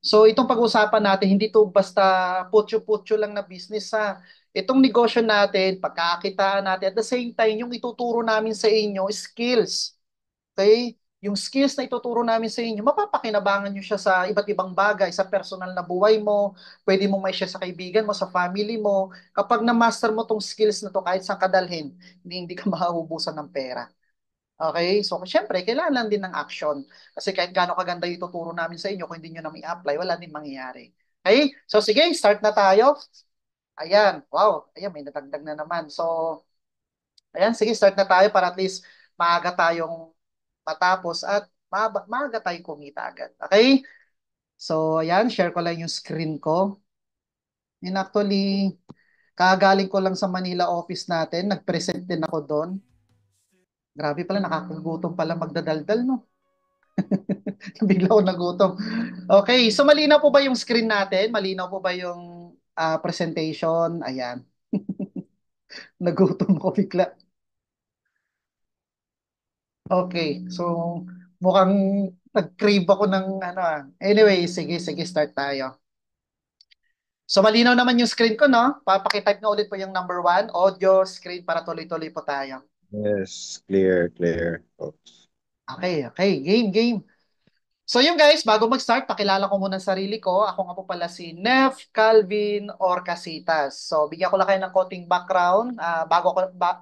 So itong pag-usapan natin, hindi to basta putyo-putyo lang na business ha. Itong negosyo natin, pagkakakitaan natin, at the same time, yung ituturo namin sa inyo, skills. Okay? Yung skills na ituturo namin sa inyo, mapapakinabangan nyo siya sa iba't ibang bagay, sa personal na buhay mo, pwede mong may share sa kaibigan mo, sa family mo. Kapag na-master mo tong skills na to, kahit saan kadalhin, hindi ka mahuhubusan ng pera. Okay? So, syempre, kailangan lang din ng action. Kasi kahit gaano kaganda yung ituturo namin sa inyo, kung hindi nyo na may apply, wala din mangyayari. Okay? So, sige, start na tayo. Ayan. Wow. Ayan, may natagdag na naman. So, ayan, sige, start na tayo para at least maaga tayong matapos at maaga tayong kumita agad. Okay? So, ayan, share ko lang yung screen ko. And actually, kagaling ko lang sa Manila office natin. Nag-present din ako doon. Grabe pala, nakakagutom pala magdadaldal, no? Bigla ako nagutom. Okay, so malinaw po ba yung screen natin? Malinaw po ba yung presentation? Ayan, nagutom ako bigla. Okay, so mukhang nag-crave ako ng ano ah. Anyway, sige, sige, start tayo. So malinaw naman yung screen ko, no? Papakitype nga ulit po yung number one, audio, screen para tuloy-tuloy po tayo. Yes, clear, clear. Oops. Okay, okay, game, game. So yun guys, bago mag-start, pakilala ko muna ang sarili ko. Ako nga po pala si Nef Calvin Orcasitas. So bigyan ko lang kayo ng konting background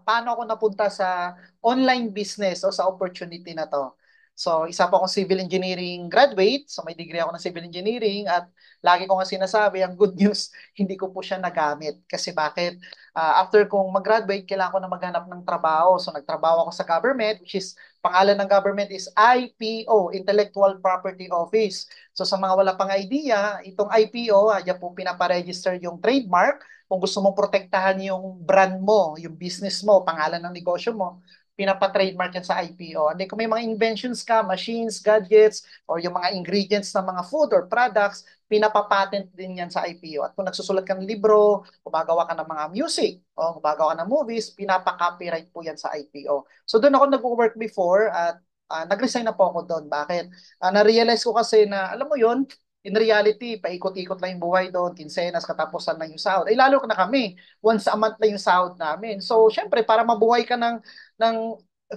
paano ako napunta sa online business o sa opportunity na to. So isa po akong civil engineering graduate. So may degree ako ng civil engineering at lagi ko nga sinasabi, ang good news, hindi ko po siya nagamit. Kasi bakit? After kong mag-graduate, kailangan ko na maghanap ng trabaho. So nagtrabaho ako sa government, which is pangalan ng government is IPO, Intellectual Property Office. So sa mga wala pang idea, itong IPO, diyan po pinaparegister yung trademark. Kung gusto mong protektahan yung brand mo, yung business mo, pangalan ng negosyo mo, pinapa-trademark yan sa IPO. And then kung may mga inventions ka, machines, gadgets, or yung mga ingredients ng mga food or products, pinapapatent din yan sa IPO. At kung nagsusulat ka ng libro, gumagawa ka ng mga music, o gumagawa ka ng movies, pinapa-copyright po yan sa IPO. So doon ako nag-work before at nag-resign na po ako doon. Bakit? Na-realize ko kasi na, alam mo yon, in reality, paikot-ikot lang yung buhay doon, kinsenas, katapusan lang yung sahod. Eh, lalo na kami, once a month lang yung sahod namin. So, syempre, para mabuhay ka ng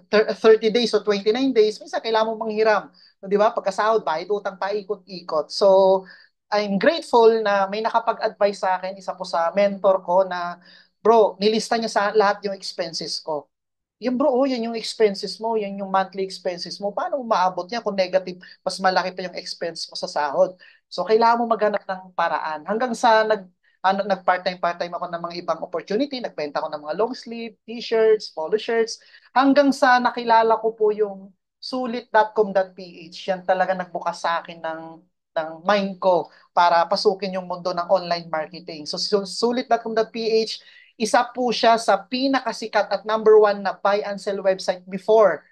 30 days o 29 days, minsan kailangan mo manghiram. Di ba? Pagkasahod, bayad utang, paikot-ikot. So, I'm grateful na may nakapag-advise sa akin, isa po sa mentor ko na, bro, nilista niya sa lahat yung expenses ko. Yung bro, oh, yan yung expenses mo, yan yung monthly expenses mo. Paano umaabot niya kung negative, mas malaki pa yung expense mo sa sahod? So, kailangan mo maghanap ng paraan. Hanggang sa nag-part-time ako ng mga ibang opportunity, nagbenta ko ng mga long sleeve, t-shirts, polo shirts, hanggang sa nakilala ko po yung sulit.com.ph. Yan talaga nagbukas sa akin ng mind ko para pasukin yung mundo ng online marketing. So, sulit.com.ph, isa po siya sa pinakasikat at number one na buy and sell website before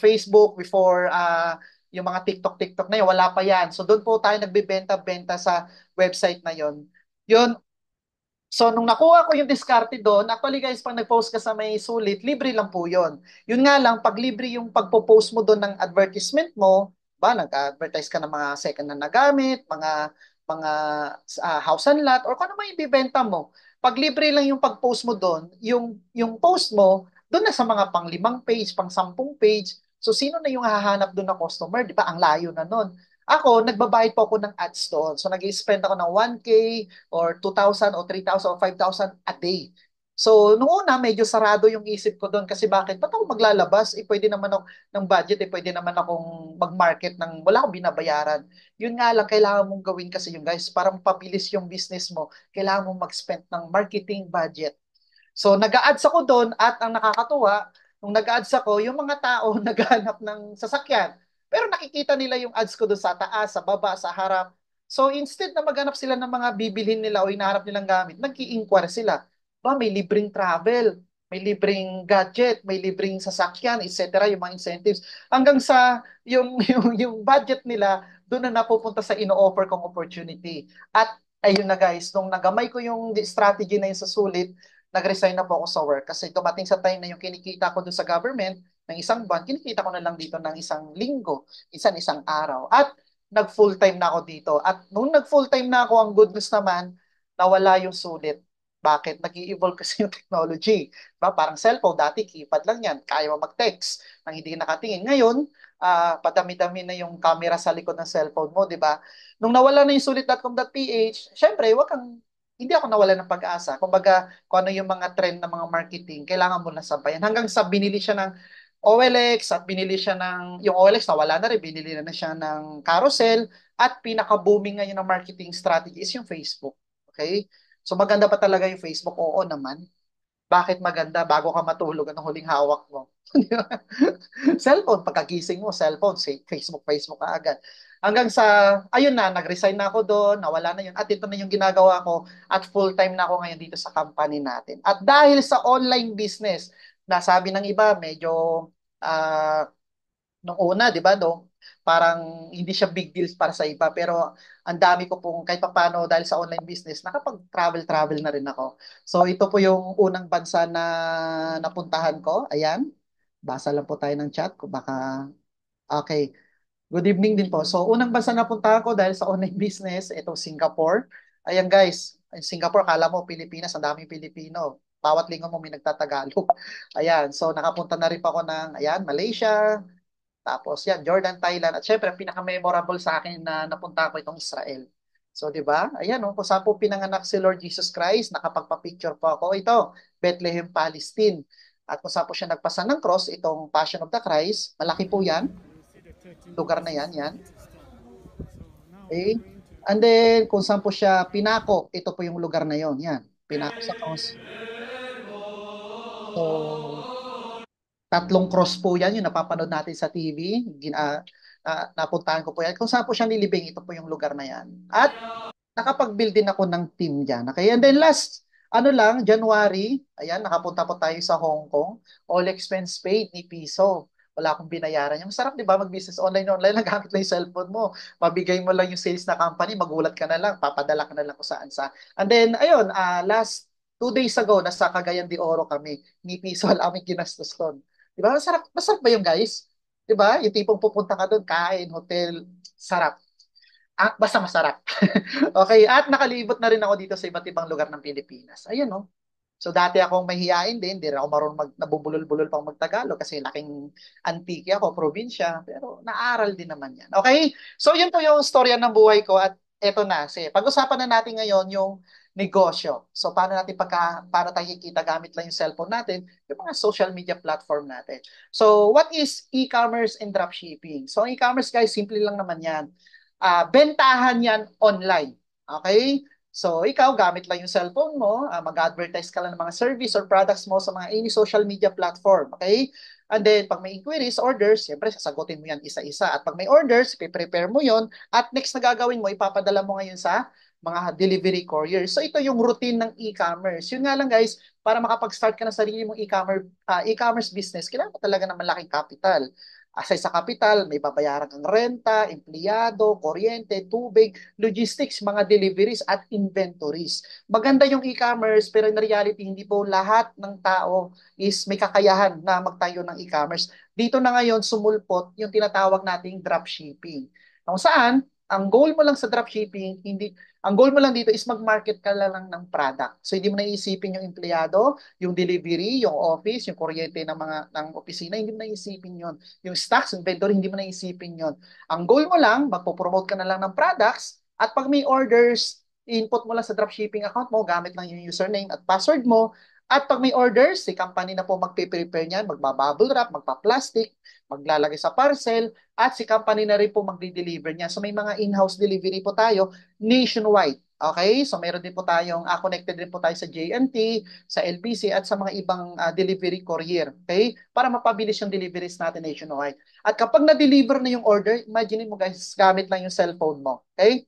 Facebook, before yung mga TikTok na yun, wala pa yan. So doon po tayo nagbebenta-benta sa website na yon. Yun, so, nung nakuha ko yung diskarte doon, actually guys, pag nag-post ka sa may sulit, libre lang po yun. Yun nga lang, pag libre yung pagpo-post mo doon ng advertisement mo, ba, nag-advertise ka ng mga second na nagamit, mga house and lot, or kung ano may ibibenta mo. Pag libre lang yung pag-post mo doon, yung post mo, doon na sa mga pang 5 page, pang 10 page. So, sino na yung hahanap doon na customer? Di ba? Ang layo na nun. Ako, nagbabayad po ako ng ads doon. So, nag-spend ako ng 1K, or 2,000 o 3,000 o 5,000 a day. So, noong una, medyo sarado yung isip ko doon kasi bakit? Ba't ako maglalabas? Eh, pwede naman ako ng budget, eh, pwede naman akong mag-market ng wala akong binabayaran. Yun nga lang, kailangan mong gawin kasi yung guys, para mapabilis yung business mo, kailangan mong mag-spend ng marketing budget. So, nag-a-ads ako doon at ang nakakatuwa, nung nag-a-ads ako, yung mga tao naghahanap ng sasakyan. Pero nakikita nila yung ads ko doon sa taas, sa baba, sa harap. So, instead na maghanap sila ng mga bibilhin nila o hinahanap nilang gamit, nag-i-inquire sila. Ba, may libreng travel, may libreng gadget, may libreng sasakyan, etc. yung mga incentives. Hanggang sa yung budget nila, doon na napupunta sa ino-offer kong opportunity. At ayun na guys, nung nagamay ko yung strategy na yun sa sulit, nag-resign na po ako sa work kasi dumating sa time na yung kinikita ko doon sa government ng isang buwan, kinikita ko na lang dito ng isang linggo, isang araw. At nag-full-time na ako dito. At nung nag-full-time na ako, ang good news naman, nawala yung sulit. Bakit? Nag-i-evolve kasi yung technology. Diba? Parang cellphone, dati keypad lang yan. Kaya mo mag-text nang hindi nakatingin. Ngayon, padami-dami na yung camera sa likod ng cellphone mo, di ba? Nung nawala na yung sulit.com.ph, syempre, hindi ako nawala ng pag-asa. Kumbaga, kung ano yung mga trend ng mga marketing, kailangan mo na sabayan. Hanggang sa binili siya ng OLX at binili siya yung OLX na wala na rin, binili na siya ng Carousel at pinaka-booming ngayon ng marketing strategy is yung Facebook. Okay? So maganda pa talaga yung Facebook? Oo naman. Bakit maganda? Bago ka matulog, anong huling hawak mo? Cellphone, pagkagising mo, cellphone, say, Facebook, Facebook ka agad. Hanggang sa, ayun na, nag-resign na ako doon, nawala na yun. At ito na yung ginagawa ko at full-time na ako ngayon dito sa company natin. At dahil sa online business, nasabi ng iba, medyo, ah, nung una, di ba, no? Parang hindi siya big deal para sa iba. Pero ang dami ko pong, kahit paano, dahil sa online business, nakapag-travel-travel na rin ako. So ito po yung unang bansa na napuntahan ko. Ayan. Basa lang po tayo ng chat kung baka. Okay. Good evening din po. So, unang bansa na puntahan ko dahil sa online business, itong Singapore. Ayan guys, in Singapore, kala mo Pilipinas, ang daming Pilipino. Bawat linggo mo may nagtatagalog. Ayan, so nakapunta na rin pa ako ng, ayan, Malaysia, tapos yan, Jordan, Thailand, at syempre, ang pinaka-memorable sa akin na napunta ko itong Israel. So, di ba? Ayan, oh, kung saan po pinanganak si Lord Jesus Christ, nakapagpa-picture po ako. Ito, Bethlehem, Palestine. At kung saan po siya nagpasa ng cross, itong Passion of the Christ, malaki po yan, lugar na yan, yan. Okay? And then, kung saan po siya pinako, ito po yung lugar na yon, yan. Pinako sa cross. So, tatlong cross po yan, yung napapanood natin sa TV. Napuntahan ko po yan. Kung saan po siya nilibing, ito po yung lugar na yan. At nakapag-build din ako ng team dyan. Okay? And then last, ano lang, January, ayan, nakapunta po tayo sa Hong Kong. All expense paid ni Piso. Wala akong binayaran. Yung masarap, di ba, mag-business online, nagamit lang yung cellphone mo. Mabigay mo lang yung sales na company, magulat ka na lang, papadala ka na lang kung saan sa. And then, ayun, last 2 days ago, nasa Cagayan de Oro kami. Ni Piso, wala kaming ginastos doon. Di ba? Masarap ba yung guys? Di ba? Yung tipong pupunta ka doon, kain, hotel, sarap. Basta masarap. Okay, at nakalibot na rin ako dito sa iba't ibang lugar ng Pilipinas. Ayun, no? So dati akong mahihain din, hindi rin ako marunong nabubulol-bulol pang magtagalog kasi laking antiki ako, probinsya, pero naaral din naman yan. Okay? So yun po yung storya ng buhay ko at eto na, pag-usapan na natin ngayon yung negosyo. So paano tayo kikita gamit lang yung cellphone natin, yung mga social media platform natin. So what is e-commerce and dropshipping? So e-commerce guys, simple lang naman yan. Bentahan yan online. Okay? So, ikaw, gamit lang yung cellphone mo, mag-advertise ka lang ng mga service or products mo sa mga any social media platform. Okay? And then, pag may inquiries, orders, siyempre, sasagutin mo yan isa-isa. At pag may orders, prepare mo yon. At next na gagawin mo, ipapadala mo ngayon sa mga delivery courier. So, ito yung routine ng e-commerce. Yun nga lang, guys, para makapag-start ka ng sarili mong e-commerce business, kailangan mo talaga ng malaking capital. Aside sa capital, may babayaran kang renta, empleyado, kuryente, tubig, logistics, mga deliveries at inventories. Maganda yung e-commerce pero in reality hindi po lahat ng tao is may kakayahan na magtayo ng e-commerce. Dito na ngayon sumulpot yung tinatawag nating dropshipping. Kung saan, ang goal mo lang sa dropshipping, ang goal mo lang dito is mag-market ka lang ng product. So hindi mo na iisipin yung empleyado, yung delivery, yung office, yung kuryente ng opisina, hindi mo na iisipin yon. Yung stocks, inventory, hindi mo na iisipin yon. Ang goal mo lang, magpo-promote ka na lang ng products at pag may orders, input mo lang sa dropshipping account mo, gamit lang yung username at password mo. At pag may orders, si company na po magpe-prepare niyan, magbabubble wrap, magpa-plastic, maglalagay sa parcel, at si company na rin po magdi-deliver niya. So may mga in-house delivery po tayo nationwide. Okay? So meron din po tayong, connected din po tayo sa JNT, sa LBC, at sa mga ibang delivery courier. Okay? Para mapabilis yung deliveries natin nationwide. At kapag na-deliver na yung order, imagine mo guys, gamit lang yung cellphone mo. Okay?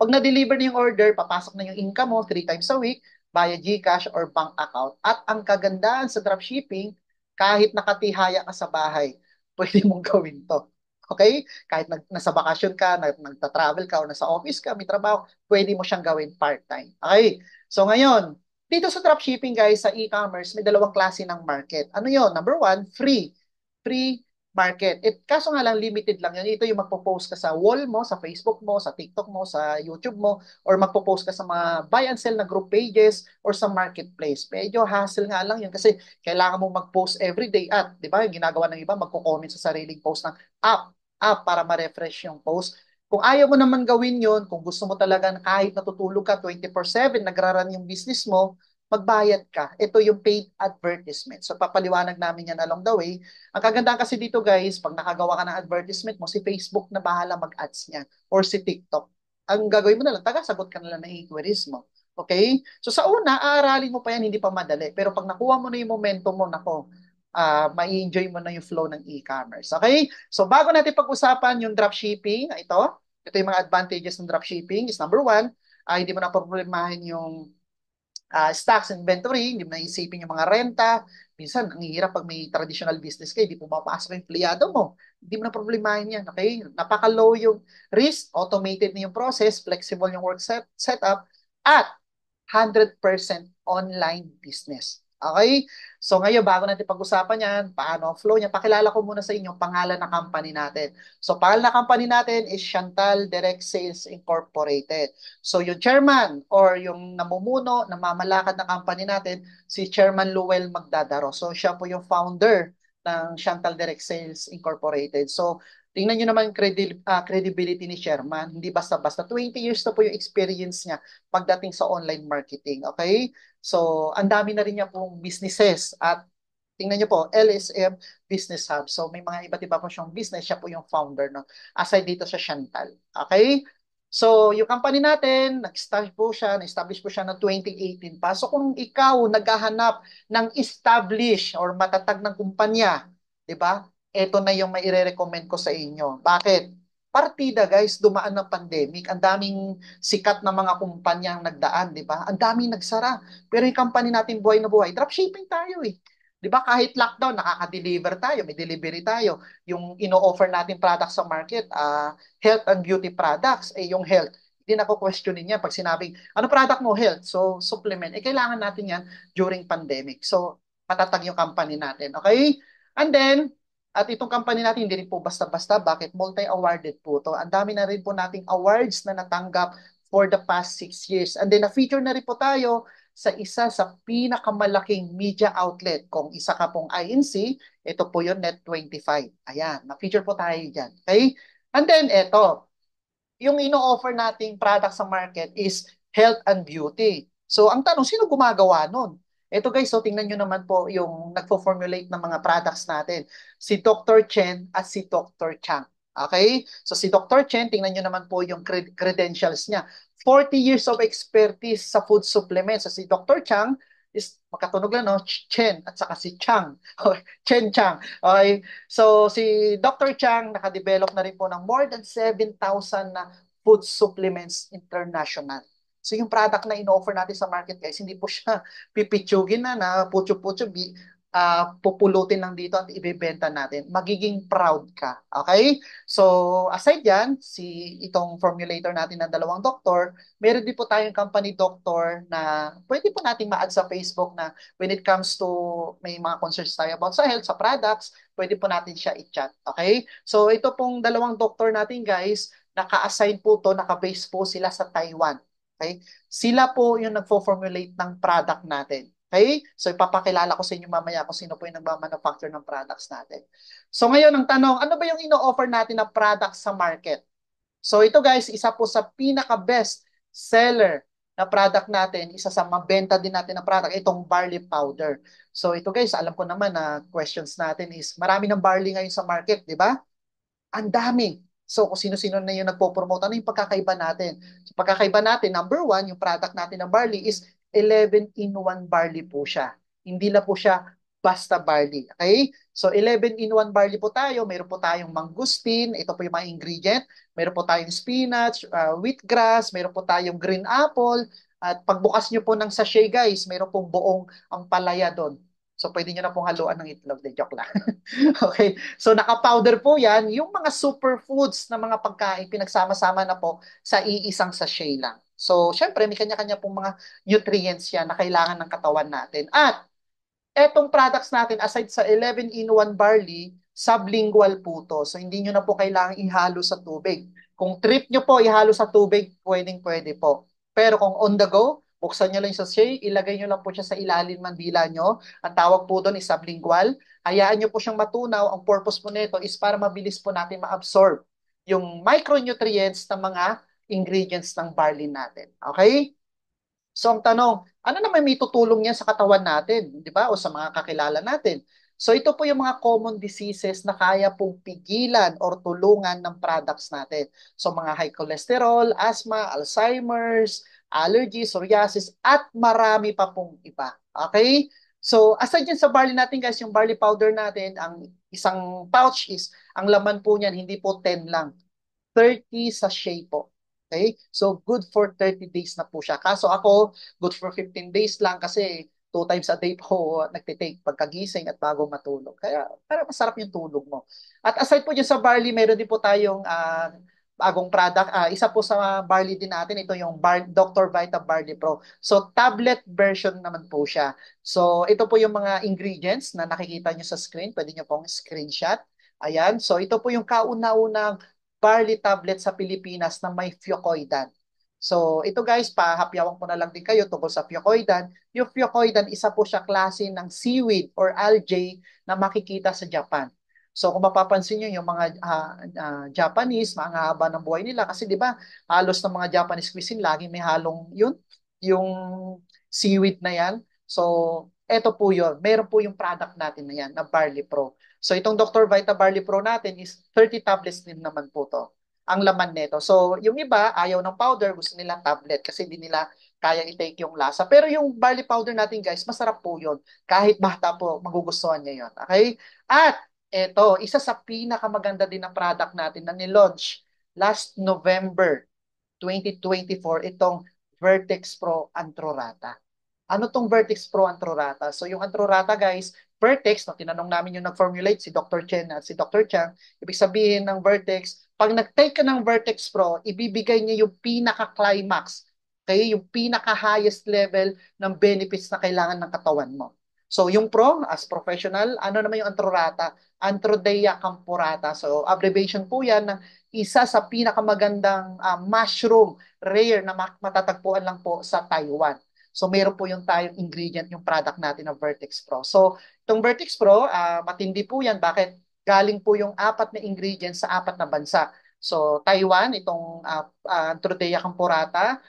Pag na-deliver na yung order, papasok na yung income mo 3 times a week via GCash or bank account. At ang kagandahan sa dropshipping, kahit nakatihaya ka sa bahay, pwede mong gawin to. Okay? Kahit nasa bakasyon ka, nagta-travel ka, o nasa office ka, may trabaho, pwede mo siyang gawin part-time. Okay? So ngayon, dito sa dropshipping guys, sa e-commerce, may dalawang klase ng market. Ano yon? Number one, free. Free market. Kaso nga lang, limited lang yun. Ito yung magpo-post ka sa wall mo, sa Facebook mo, sa TikTok mo, sa YouTube mo, or magpo-post ka sa mga buy and sell na group pages or sa marketplace. Medyo hassle nga lang yun kasi kailangan mo mag-post everyday at, di ba, yung ginagawa ng iba, magko-comment sa sariling post ng up para ma-refresh yung post. Kung ayaw mo naman gawin yun, kung gusto mo talaga na kahit natutulog ka 24/7, nagraran yung business mo, magbayad ka. Ito yung paid advertisement. So papaliwanag namin yan along the way. Ang kagandahan kasi dito guys, pag nakagawa ka ng advertisement mo, si Facebook na bahala mag-ads niya or si TikTok. Ang gagawin mo na lang, taga-sagot ka na lang ng inquiries mo. Okay? So sa una, aaralin mo pa yan, hindi pa madali. Pero pag nakuha mo na yung momentum mo, nako, mai-enjoy mo na yung flow ng e-commerce. Okay? So bago natin pag-usapan yung dropshipping, ito yung mga advantages ng dropshipping is number one, hindi mo na problemahin yung stocks inventory, hindi mo na isipin yung mga renta. Minsan, ang hirap pag may traditional business ka, hindi pumapasok yung empleyado mo. Hindi mo na problemahin yan, okay? Napaka-low yung risk, automated na yung process, flexible yung work setup, at 100% online business. Okay? So ngayon, bago natin pag-usapan yan, paano ang flow niya, pakilala ko muna sa inyo ang pangalan ng company natin. So pangalan ng company natin is Chantal Direct Sales Incorporated. So yung chairman or yung namumuno, namamalakad ng company natin, si Chairman Luwel Magdadaro. So siya po yung founder ng Chantal Direct Sales Incorporated. So tingnan nyo naman credibility ni Chairman. Hindi basta-basta. 20 years na po yung experience niya pagdating sa online marketing. Okay? So, ang dami na rin niya pong businesses at tingnan niyo po, LSM Business Hub. So, may mga iba't iba po siyang business. Siya po yung founder, no? Aside dito sa Chantal. Okay? So, yung company natin, na-establish po siya noong 2018 pa. So, kung ikaw naghahanap ng established or matatag ng kumpanya, di ba? Ito na yung maire-recommend ko sa inyo. Bakit? Partida guys, dumaan ng pandemic. Ang daming sikat na mga kumpanyang nagdaan, di ba? Ang daming nagsara. Pero yung company natin buhay na buhay, dropshipping tayo eh. Di ba? Kahit lockdown, nakaka-deliver tayo, may delivery tayo. Yung ino-offer natin products sa market, health and beauty products, yung health, hindi na ko questionin yan. Pag sinabing, ano product mo? Health. So, supplement. Kailangan natin yan during pandemic. So, matatag yung company natin. Okay? And then, at itong company natin, hindi rin po basta-basta. Bakit? Multi-awarded po to. Ang dami na rin po nating awards na natanggap for the past 6 years. And then, na-feature na rin po tayo sa isa sa pinakamalaking media outlet. Kung isa ka pong INC, ito po yung Net25. Ayan, na-feature po tayo dyan. Okay? And then, ito, yung ino-offer nating product sa market is health and beauty. So, ang tanong, sino gumagawa nun? Ito guys, so tingnan nyo naman po yung nagpo-formulate ng mga products natin. Si Dr. Chen at si Dr. Chang. Okay? So si Dr. Chen, tingnan nyo naman po yung credentials niya. 40 years of expertise sa food supplements. So si Dr. Chang is makatunog lang, no? Chen at saka si Chang. Chen Chang. Okay? So, si Dr. Chang nakadevelop na rin po ng more than 7,000 na food supplements international. So, yung product na in-offer natin sa market, guys, hindi po siya pipitsugin na putyo-putyo, pupulutin lang dito at ibebenta natin. Magiging proud ka. Okay? So, aside yan, itong formulator natin ng dalawang doktor, meron din po tayong company doctor na pwede po nating ma-add sa Facebook na when it comes to may mga concerns tayo about sa health, sa products, pwede po natin siya i-chat. Okay? So, ito pong dalawang doktor natin, guys, naka-assign po to, naka-base po sila sa Taiwan. Okay? Sila po yung nagfo-formulate ng product natin. Okay? So, ipapakilala ko sa inyo mamaya kung sino po yung nagmamanufacture ng products natin. So, ngayon ang tanong, ano ba yung ino-offer natin na product sa market? So, ito guys, isa po sa pinaka-best seller na product natin, isa sa mabenta din natin na product, itong barley powder. So, ito guys, alam ko naman na questions natin is, marami ng barley ngayon sa market, di ba? Ang dami. So, kung sino-sino na yung nagpo-promote, ano yung pagkakaiba natin? So, pagkakaiba natin, number one, yung product natin na barley is 11-in-1 barley po siya. Hindi na po siya basta barley. Okay? So, 11-in-1 barley po tayo. Meron po tayong mangustin. Ito po yung mga ingredient. Meron po tayong spinach, wheatgrass. Meron po tayong green apple. At pagbukas nyo po ng sachet, guys, meron pong buong ang palaya doon. So, pwede nyo na pong haluan ng itlog. De, joke lang. Okay? So naka-powder po yan, yung mga superfoods na mga pagkain, pinagsama-sama na po sa iisang sachet lang. So syempre, may kanya-kanya pong mga nutrients yan na kailangan ng katawan natin. At etong products natin, aside sa 11-in-1 barley, sublingual po to. So hindi nyo na po kailangan ihalo sa tubig. Kung trip nyo po ihalo sa tubig, pwedeng-pwede po. Pero kung on the go, buksan nyo lang yung sachet, ilagay nyo lang po siya sa ilalim ng dila nyo. Ang tawag po doon is sublingual. Hayaan nyo po siyang matunaw. Ang purpose po nito is para mabilis po natin ma-absorb yung micronutrients ng mga ingredients ng barley natin. Okay? So ang tanong, ano naman may tutulong niya sa katawan natin, di ba? O sa mga kakilala natin. So ito po yung mga common diseases na kaya pong pigilan or tulungan ng products natin. So mga high cholesterol, asthma, Alzheimer's, allergy, psoriasis, at marami pa pong iba. Okay? So aside dyan sa barley natin guys, yung barley powder natin, ang isang pouch is, ang laman po niyan, hindi po 10 lang. 30 sachet po. Okay? So, good for 30 days na po siya. Kaso ako, good for 15 days lang kasi 2 times a day po nagtitake pagkagising at bago matulog. Kaya, para masarap yung tulog mo. At aside po dyan sa barley, meron din po tayong bagong product. Isa po sa barley din natin, ito yung Dr. Vita Barley Pro. So, tablet version naman po siya. So, ito po yung mga ingredients na nakikita nyo sa screen. Pwede nyo pong screenshot. Ayan. So, ito po yung kauna-unang barley tablet sa Pilipinas na may fucoidan. So, ito guys, pahapyawan ko na lang din kayo tungkol sa fucoidan. Yung fucoidan, isa po siya klase ng seaweed or algae na makikita sa Japan. So, kung mapapansin nyo, yung mga Japanese, mga haba ng buhay nila. Kasi di ba, halos ng mga Japanese cuisine, lagi may halong yun, yung seaweed na yan. So, eto po yun. Meron po yung product natin na yan, na Barley Pro. So itong Dr. Vita Barley Pro natin is 30 tablets din naman po to. Ang laman nito. So yung iba ayaw ng powder, gusto nila tablet kasi hindi nila kaya i-take yung lasa. Pero yung barley powder natin guys, masarap po yun. Kahit bata po, magugustuhan niya yun. Okay? At eto, isa sa pinakamaganda din na product natin na ni-launch last November 2024, itong Vertex Pro Antrorata. Ano tong Vertex Pro Antrorata? So yung Antrorata guys, Vertex, no, tinanong namin yung nag-formulate si Dr. Chen at si Dr. Chang, ibig sabihin ng Vertex, pag nag-take ka ng Vertex Pro, ibibigay niya yung pinaka-climax, okay, yung pinaka-highest level ng benefits na kailangan ng katawan mo. So yung Pro, as professional, ano naman yung Antrorata? Antrodeia campurata. So abbreviation po yan ng isa sa pinakamagandang mushroom rare na matatagpuan lang po sa Taiwan. So meron po yung tayong ingredient, yung product natin ng Vertex Pro. So itong Vertex Pro, matindi po yan. Bakit? Galing po yung 4 na ingredients sa 4 na bansa. So Taiwan, itong Antrodeia campurata,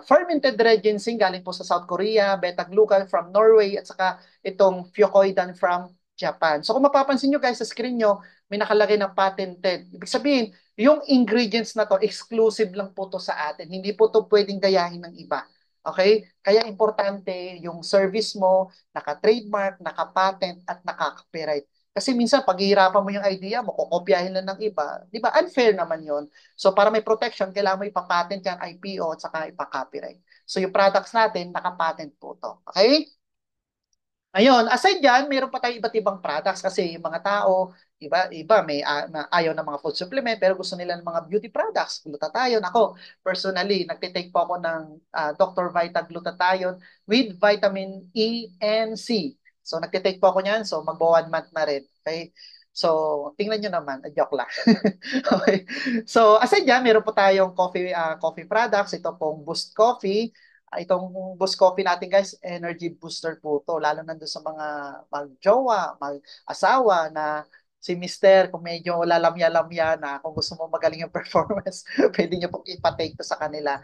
fermented red ginseng galing po sa South Korea, beta-glucan from Norway, at saka itong fucoidan from Japan. So kung mapapansin nyo guys sa screen nyo, may nakalagay ng patented. Ibig sabihin, yung ingredients na to, exclusive lang po to sa atin. Hindi po to pwedeng gayahin ng iba. Okay? Kaya importante yung service mo, naka-trademark, naka-patent, at naka-copyright. Kasi minsan, paghihirapan mo yung idea mo, kukopyahin lang ng iba. Di ba? Unfair naman yon. So, para may protection, kailangan mo ipapatent yan, IPO, at saka ipa-copyright. So, yung products natin, naka-patent po to. Okay? Ayun, aside dyan, mayroon pa tayong iba't ibang products kasi yung mga tao, iba may ayaw ng mga food supplement pero gusto nila ng mga beauty products, glutathione. Ako, personally, nagtitake po ako ng Dr. Vita Glutathione with vitamin E and C. So, nagtitake po ako niyan. So, magbo 1 month na rin. Okay? So, tingnan nyo naman. Joke lang. Okay. So, aside dyan, meron po tayong coffee products. Ito pong Boost Coffee. Itong Boost Coffee natin guys, energy booster po to. Lalo na doon sa mga mag-jowa, mag-asawa na si Mister, kung medyo lalamya-lamya na, kung gusto mo magaling yung performance, pwede nyo pong ipatake to sa kanila.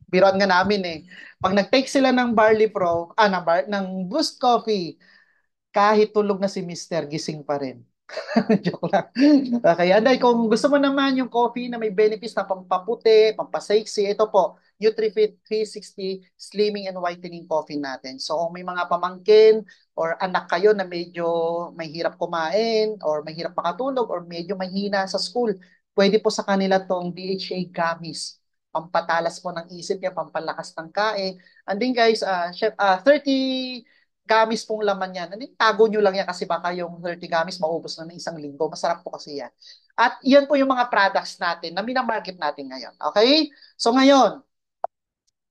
Biruan nga namin eh. Pag nag-take sila ng Barley Pro, ng Boost Coffee, kahit tulog na si Mister, gising pa rin. Joke lang. Okay, anday, kung gusto mo naman yung coffee na may benefits na pampaputi, pampasexy, ito po, NutriFit 360 Slimming and Whitening Coffee natin. So, kung may mga pamangkin or anak kayo na medyo may hirap kumain or may hirap makatulog or medyo mahina sa school, pwede po sa kanila tong DHA gummies. Pampatalas po ng isip niya, pampalakas ng kain. And then guys, 30 gamis pong laman yan. Ano, tago nyo lang yan kasi baka yung 30 gamis maubos na ng 1 linggo. Masarap po kasi yan. At yan po yung mga products natin na minamarket natin ngayon. Okay? So ngayon,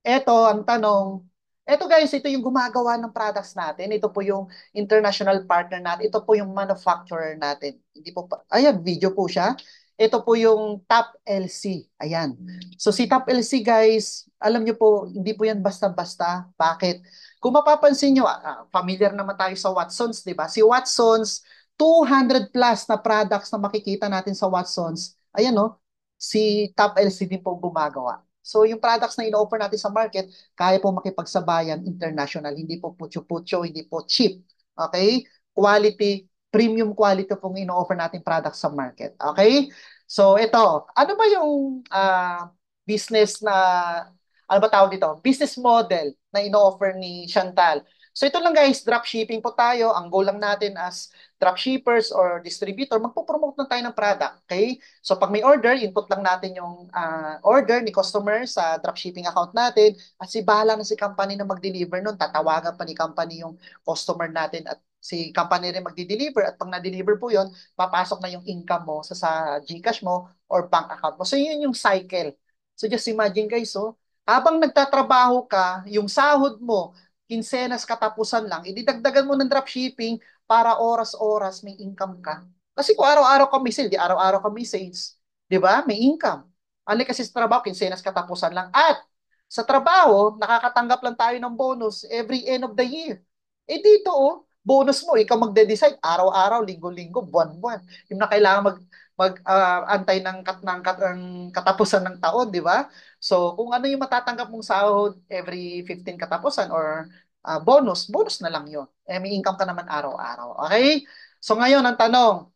eto ang tanong. Eto guys, ito yung gumagawa ng products natin. Ito po yung international partner natin. Ito po yung manufacturer natin. Hindi po pa, ayan, video po siya. Ito po yung Top LC. Ayan. So si Top LC guys, alam nyo po, hindi po yan basta-basta. Bakit? Kung mapapansin nyo, familiar naman tayo sa Watsons, di ba? Si Watsons, 200 plus na products na makikita natin sa Watsons. Ayan no, si Top LC din po gumagawa. So yung products na ino-offer natin sa market, kaya po makipagsabayan international. Hindi po putyo-putyo, hindi po cheap. Okay? Quality, premium quality pong ino-offer natin products sa market. Okay? So ito, ano ba yung business na, ano ba tawag dito? Business model na ino-offer ni Chantal. So ito lang guys, dropshipping po tayo. Ang goal lang natin as dropshippers or distributor, magpo-promote na tayo ng product. Okay? So pag may order, input lang natin yung order ni customer sa dropshipping account natin at si bahala na si company na mag-deliver nun. Tatawagan pa ni company yung customer natin at si company rin magdi-deliver at pag na-deliver po yon, papasok na yung income mo sa GCash mo or bank account mo. So yun yung cycle. So just imagine guys, so habang nagtatrabaho ka, yung sahod mo, kinsenas katapusan lang, ididagdagan mo ng dropshipping para oras-oras may income ka. Kasi kung araw-araw ka may sale, di araw-araw ka may sales. Di ba? May income. Ano kasi sa trabaho, kinsenas katapusan lang. At sa trabaho, nakakatanggap lang tayo ng bonus every end of the year. Eh dito, oh, bonus mo, ikaw magde-decide araw-araw, linggo-linggo, buwan-buwan. Yung na kailangan antay ng katapusan ng taon, di ba? So, kung ano yung matatanggap mong sahod every 15 katapusan or bonus na lang yun. Eh, may income ka naman araw-araw. Okay? So, ngayon, ang tanong,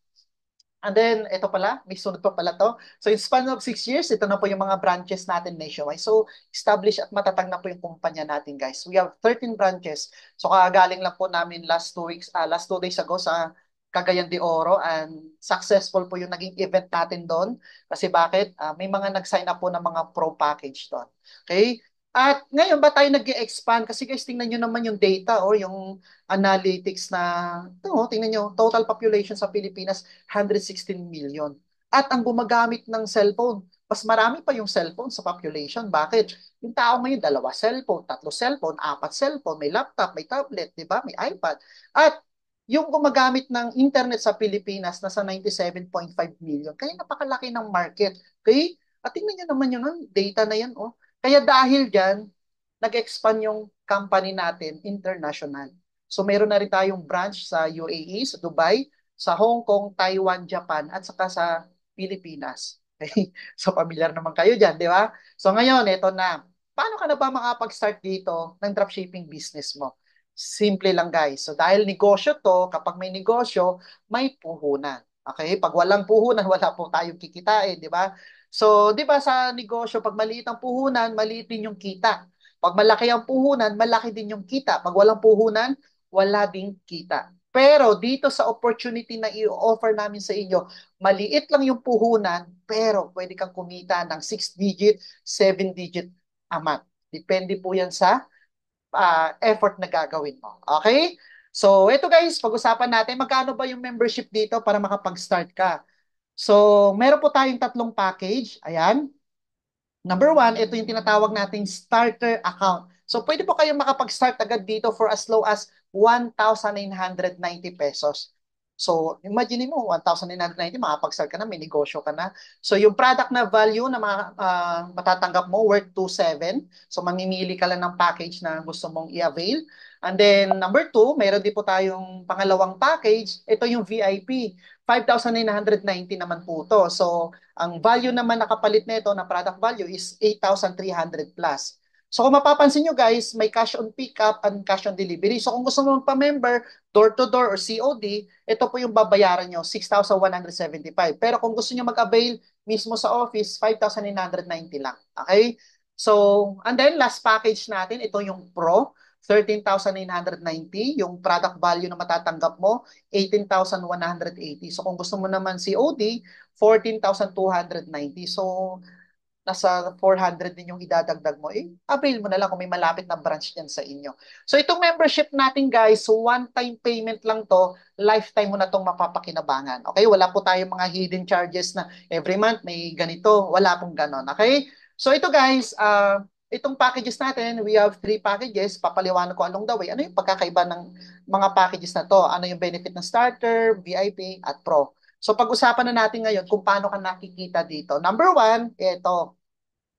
and then, ito pala, may sunod pa pala to. So, in span of 6 years, ito na po yung mga branches natin nationwide. So, established at matatag na po yung kumpanya natin, guys. We have 13 branches. So, kagaling lang po namin last 2 days ago sa Cagayan de Oro and successful po yung naging event natin doon. Kasi bakit? May mga nag-sign up po ng mga pro package doon. Okay? At ngayon ba tayo nag-expand? Kasi guys, tingnan nyo naman yung data or yung analytics na, ito, tingnan nyo, total population sa Pilipinas 116 million. At ang gumagamit ng cellphone, mas marami pa yung cellphone sa population. Bakit? Yung tao ngayon, 2 cellphone, 3 cellphone, 4 cellphone, may laptop, may tablet, di ba? May iPad. At yung gumagamit ng internet sa Pilipinas, nasa 97.5 million. Kaya napakalaki ng market. Okay? At tingnan nyo naman yung data na yan. Oh. Kaya dahil dyan, nag-expand yung company natin international. So meron na rin tayong branch sa UAE, sa Dubai, sa Hong Kong, Taiwan, Japan, at saka sa Pilipinas. Okay? So familiar naman kayo dyan, di ba? So ngayon, ito na. Paano ka na ba makapag-start dito ng dropshipping business mo? Simple lang guys. So dahil negosyo to, kapag may negosyo, may puhunan. Okay? Pag walang puhunan, wala po tayong kikitain, di ba? So, di ba sa negosyo, pag maliit ang puhunan, maliit din yung kita. Pag malaki ang puhunan, malaki din yung kita. Pag walang puhunan, wala ding kita. Pero dito sa opportunity na i-offer namin sa inyo, maliit lang yung puhunan, pero pwede kang kumita ng 6-digit, 7-digit amount. Depende po yan sa effort na gagawin mo. Okay? So, ito guys, pag-usapan natin, magkano ba yung membership dito para makapag-start ka? So, meron po tayong 3 package. Ayan. Number one, ito yung tinatawag nating starter account. So, pwede po kayong makapag-start agad dito for as low as 1,990 pesos. So, imagine mo, 1,990, makapag-start ka na, may negosyo ka na. So, yung product na value na matatanggap mo, worth 2,700. So, mamimili ka lang ng package na gusto mong i-avail. And then, number two, meron din po tayong pangalawang package. Ito yung VIP. 5,990 naman po to. So, ang value naman nakapalit nito na product value is 8,300 plus. So kung mapapansin nyo guys, may cash on pickup and cash on delivery. So kung gusto mo magpa-member, door to door or COD, ito po yung babayaran nyo, 6,175. Pero kung gusto nyo mag-avail mismo sa office, 5,990 lang. Okay? So, and then last package natin, ito yung Pro, 13,990. Yung product value na matatanggap mo, 18,180. So kung gusto mo naman COD, 14,290. So, nasa 400 din yung idadagdag mo. Eh, avail mo na lang kung may malapit na branch yan sa inyo. So, itong membership natin, guys, one-time payment lang to, lifetime mo na tong mapapakinabangan. Okay? Wala po tayong mga hidden charges na every month may ganito. Wala pong ganon. Okay? So, ito, guys, itong packages natin, we have 3 packages. Papaliwanag ko along the way. Ano yung pagkakaiba ng mga packages na to? Ano yung benefit ng starter, VIP, at pro? So pag-usapan na natin ngayon kung paano ka nakikita dito. Number one, ito.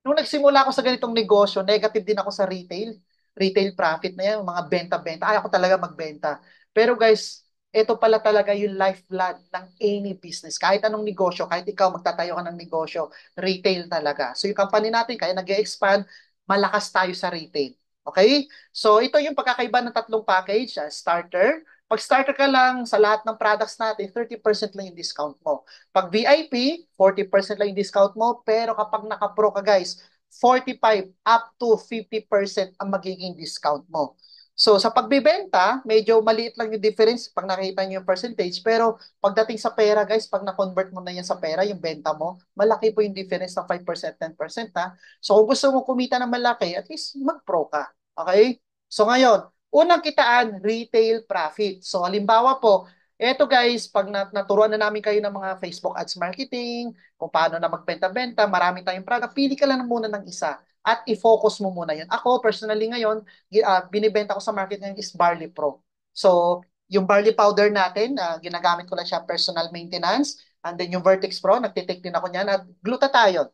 Nung nagsimula ako sa ganitong negosyo, negative din ako sa retail. Retail profit na yan, mga benta-benta. Ayaw ko talaga magbenta. Pero guys, ito pala talaga yung lifeblood ng any business. Kahit anong negosyo, kahit ikaw magtatayo ka ng negosyo, retail talaga. So yung company natin, kaya nag-expand, malakas tayo sa retail. Okay? So ito yung pagkakaiba ng tatlong package. Starter. Pag starter ka lang sa lahat ng products natin, 30% lang yung discount mo. Pag VIP, 40% lang yung discount mo. Pero kapag naka-pro ka guys, 45 up to 50% ang magiging discount mo. So sa pagbibenta, medyo maliit lang yung difference pag nakita niyo yung percentage. Pero pagdating sa pera guys, pag na-convert mo na yan sa pera, yung benta mo, malaki po yung difference ng 5%, 10% ha. So kung gusto mo kumita ng malaki, at least mag-pro ka. Okay? So ngayon, unang kitaan, retail profit. So halimbawa po, eto guys, pag naturuan na namin kayo ng mga Facebook ads marketing, kung paano na magbenta-benta, marami tayong product, pili ka lang muna ng isa at i-focus mo muna yun. Ako, personally ngayon, binibenta ko sa market ngayon is Barley Pro. So, yung barley powder natin, ginagamit ko lang siya personal maintenance. And then yung Vertex Pro, nagtitake din ako niyan. At glutathione.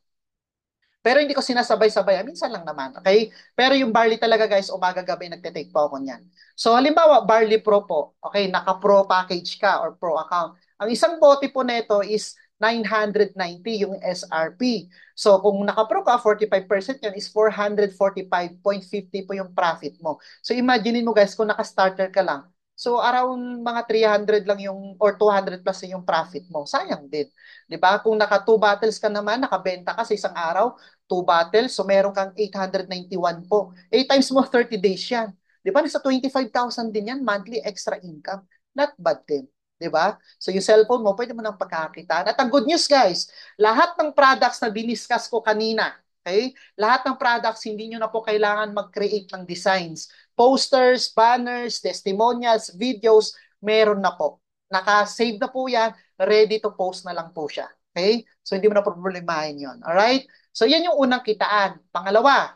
Pero hindi ko sinasabay-sabay. Minsan lang naman. Okay? Pero yung barley talaga guys, umaga-gabi nagtitake po ako niyan. So halimbawa, barley pro po. Okay, naka-pro package ka or pro account. Ang isang bote po nito is 990 yung SRP. So kung naka-pro ka, 45% yan is 445.50 po yung profit mo. So imagine mo guys, kung naka-starter ka lang, so around mga 300 lang yung or 200 plus yung profit mo. Sayang din. 'Di ba? Kung naka 2 bottles ka naman, nakabenta ka sa isang araw, 2 bottles, so meron kang 891 po. 8 times mo 30 days yan. 'Di ba? Nasa 25,000 din yan, monthly extra income. Not bad din. 'Di ba? So yung cellphone mo, pwede mo nang pagkakitaan. At ang good news guys, lahat ng products na diniscuss ko kanina, okay? Lahat ng products, hindi nyo na po kailangan mag-create ng designs. Posters, banners, testimonials, videos, meron na po. Naka-save na po yan, ready to post na lang po siya. Okay? So hindi mo na problemahin yon. Alright? So yan yung unang kitaan. Pangalawa,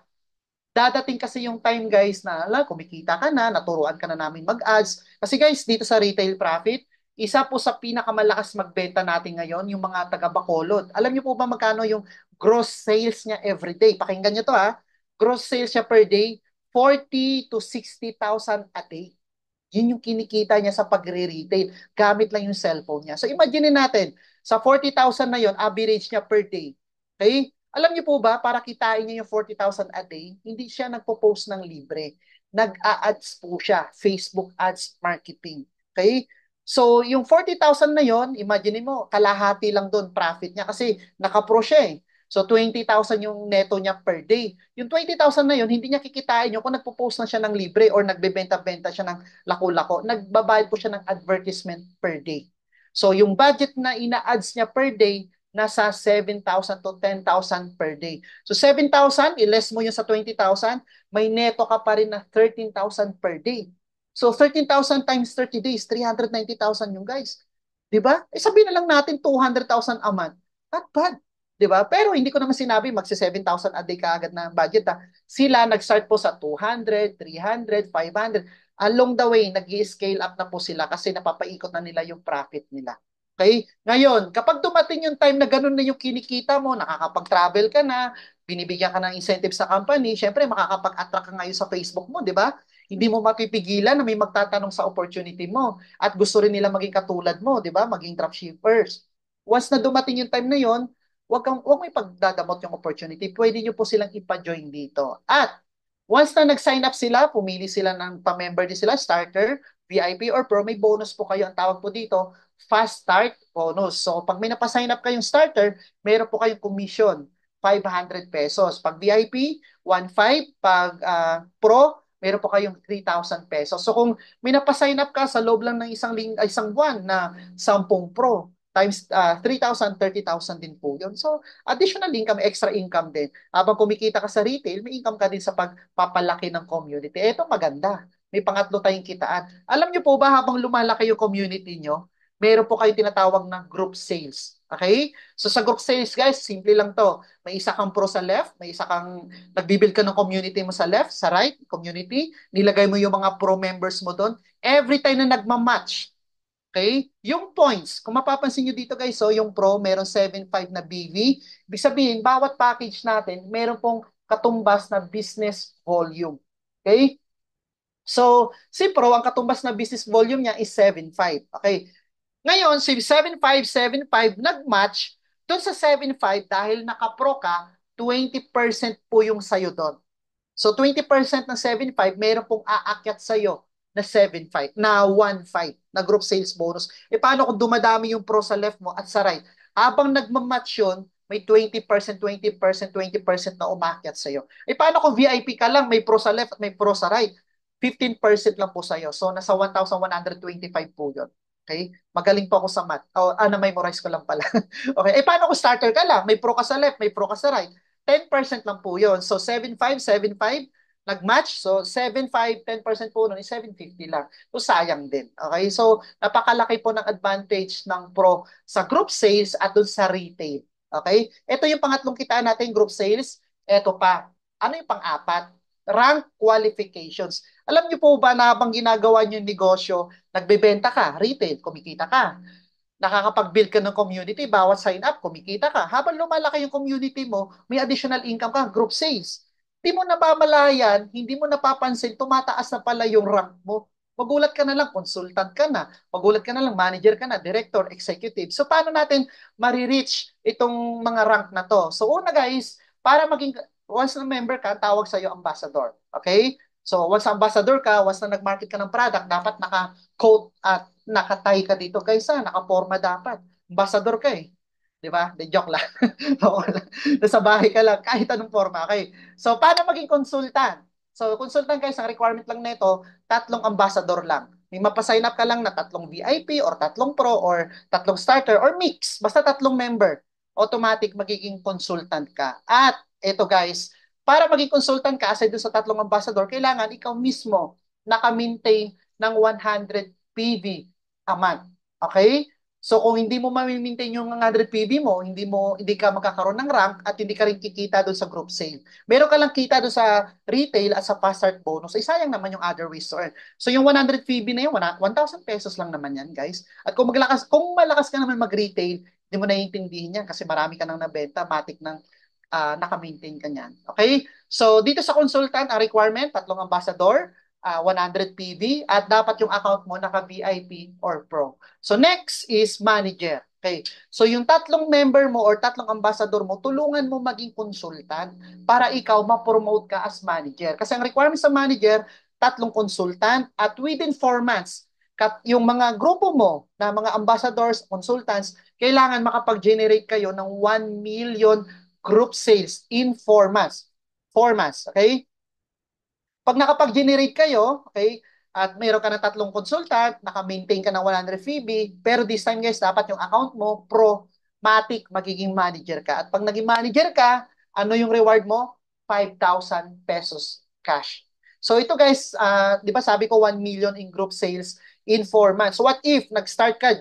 dadating kasi yung time guys na ala, kumikita ka na, naturuan ka na namin mag-ads. Kasi guys, dito sa retail profit, isa po sa pinakamalakas magbenta natin ngayon, yung mga taga Bacolod. Alam niyo po ba magkano yung gross sales niya every day? Pakinggan niyo to ha. Gross sales niya per day, 40 to 60,000 a day. Yun yung kinikita niya sa pagre-retail. Gamit lang yung cellphone niya. So imagine natin, sa 40,000 na yon, average niya per day. Okay? Alam niyo po ba, para kitain niya yung 40,000 a day, hindi siya nagpo-post ng libre. Nag-a-ads po siya. Facebook ads marketing. Okay? So, yung 40,000 na yon, imagine mo, kalahati lang doon profit niya kasi naka-pro siya eh. So, 20,000 yung neto niya per day. Yung 20,000 na yon, hindi niya kikitain yun kung nagpo-post na siya ng libre or nagbebenta-benta siya ng lako-lako. Nagbabayad po siya ng advertisement per day. So, yung budget na ina-ads niya per day, nasa 7,000 to 10,000 per day. So 7,000, i-less mo yun sa 20,000, may neto ka pa rin na 13,000 per day. So 13,000 times 30 days, 390,000 yung guys. 'Di ba? Eh sabihin na lang natin 200,000 a month. Not bad. 'Di ba? Pero hindi ko naman sinabi magsi 7,000 a day ka agad na budget ha. Sila nag-start po sa 200, 300, 500. Along the way, nag-scale up na po sila kasi napapaikot na nila yung profit nila. Okay? Ngayon, kapag dumating yung time na ganun na yung kinikita mo, nakakapag-travel ka na, binibigyan ka ng incentives sa company, syempre makakapag-attract ka ngayon sa Facebook mo, di ba? Hindi mo mapipigilan na may magtatanong sa opportunity mo at gusto rin nila maging katulad mo, di ba? Maging dropshippers. Once na dumating yung time na yon, wag mo ipagdadamot yung opportunity. Pwede nyo po silang ipa-join dito. At once na nag-sign up sila, pumili sila ng pa-member din sila, starter, VIP, or pro, may bonus po kayo. Ang tawag po dito, fast start bonus. So, pag may napasign up kayong starter, meron po kayong commission, 500 pesos. Pag VIP, 1,500. Pag pro, meron po kayong 3,000 pesos. So, kung may napasign up ka sa loob lang ng isang buwan na 10 pro, times 3,000, 30,000 din po yun. So, additional income, extra income din. Habang kumikita ka sa retail, may income ka din sa pagpapalaki ng community. Ito maganda. May pangatlo tayong kitaan. Alam niyo po ba habang lumalaki yung community nyo, meron po kayong tinatawag na group sales. Okay? So sa group sales guys, simple lang to. May isa kang pro sa left, may isa kang nagbibuild ka ng community mo sa left, sa right, community. Nilagay mo yung mga pro members mo doon. Every time na nagmamatch, Okay? Yung points, kung mapapansin nyo dito guys, so yung Pro, meron 7.5 na BV. Ibig sabihin, bawat package natin, meron pong katumbas na business volume. Okay? So, si Pro, ang katumbas na business volume niya is 7.5. Okay? Ngayon, si 7.5, 7.5, nag-match doon sa 7.5 dahil naka-Pro ka, 20% po yung sayo doon. So 20% ng 7.5, meron pong aakyat sa'yo na 7.5, na 1.5 na group sales bonus. E paano kung dumadami yung pro sa left mo at sa right? Habang nagmamatch yun, may 20%, 20%, 20% na umakyat sa'yo. E paano kung VIP ka lang, may pro sa left at may pro sa right? 15% lang po sa'yo. So nasa 1,125 po yun. Okay? Magaling po ako sa math. Na-memorize ko lang pala. Okay. Eh, paano kung starter ka lang? May pro ka sa left, may pro ka sa right. 10% lang po yun. So, 7.5, 7.5, nag-match. So, 7.5, 10% po nun is 750 lang. So, sayang din. Okay? So, napakalaki po ng advantage ng Pro sa group sales at dun sa retail. Okay? Ito yung pangatlong kitaan natin, group sales. Ito pa. Ano yung pang-apat? Rank qualifications. Alam niyo po ba na habang ginagawa niyo yung negosyo, nagbebenta ka, retail, kumikita ka, nakakapag-build ka ng community, bawat sign up, kumikita ka. Habang lumalaki yung community mo, may additional income ka, group sales. Hindi mo namamalayan, hindi mo napapansin, tumataas na pala yung rank mo. Magulat ka na lang, consultant ka na. Magulat ka na lang, manager ka na, director, executive. So, paano natin marireach itong mga rank na to? So, una guys, para maging, once na member ka, tawag sa'yo ambassador. Okay? So, once ambassador ka, once na nag-market ka ng product, dapat naka-quote at nakatay ka dito. Guys, nakaporma dapat. Ambassador ka eh. Di ba? De joke lang. Nasa bahay ka lang, kahit anong forma. Okay. So, paano maging consultant? So, consultant guys, ang requirement lang nito, tatlong ambassador lang. May mapasign up ka lang na tatlong VIP or tatlong pro or tatlong starter or mix. Basta tatlong member. Automatic magiging consultant ka. At ito guys, para maging consultant ka, aside doon sa tatlong ambassador, kailangan ikaw mismo naka-maintain ng 100 PV a month. Okay? So kung hindi mo ma-maintain yung 100 PV mo, hindi ka magkakaroon ng rank at hindi ka rin kikita doon sa group sale. Meron ka lang kita doon sa retail at sa fast start bonus. Ay sayang naman yung other ways to earn. So yung 100 PV na yun, 1,000 pesos lang naman yan, guys. At kung malakas ka naman mag-retail, hindi mo naiintindihin yan kasi marami ka nang nabenta, matik ng naka-maintain ka niyan. Okay? So dito sa consultant, ang requirement, tatlong ambassador, 100 PV, at dapat yung account mo naka-VIP or Pro. So next is manager. Okay. So yung tatlong member mo or tatlong ambassador mo, tulungan mo maging consultant para ikaw ma-promote ka as manager. Kasi ang requirement sa manager, tatlong consultant at within 4 months, yung mga grupo mo na mga ambassadors, consultants, kailangan makapag-generate kayo ng 1 million group sales in 4 months. 4 months, okay? Pag nakapag-generate kayo, okay, at mayroon ka ng tatlong consultant, naka-maintain ka ng 100 FB, pero this time guys, dapat yung account mo, pro-matic, magiging manager ka. At pag naging manager ka, ano yung reward mo? 5,000 pesos cash. So ito guys, di ba sabi ko 1 million in group sales in 4 months. So what if nag-start ka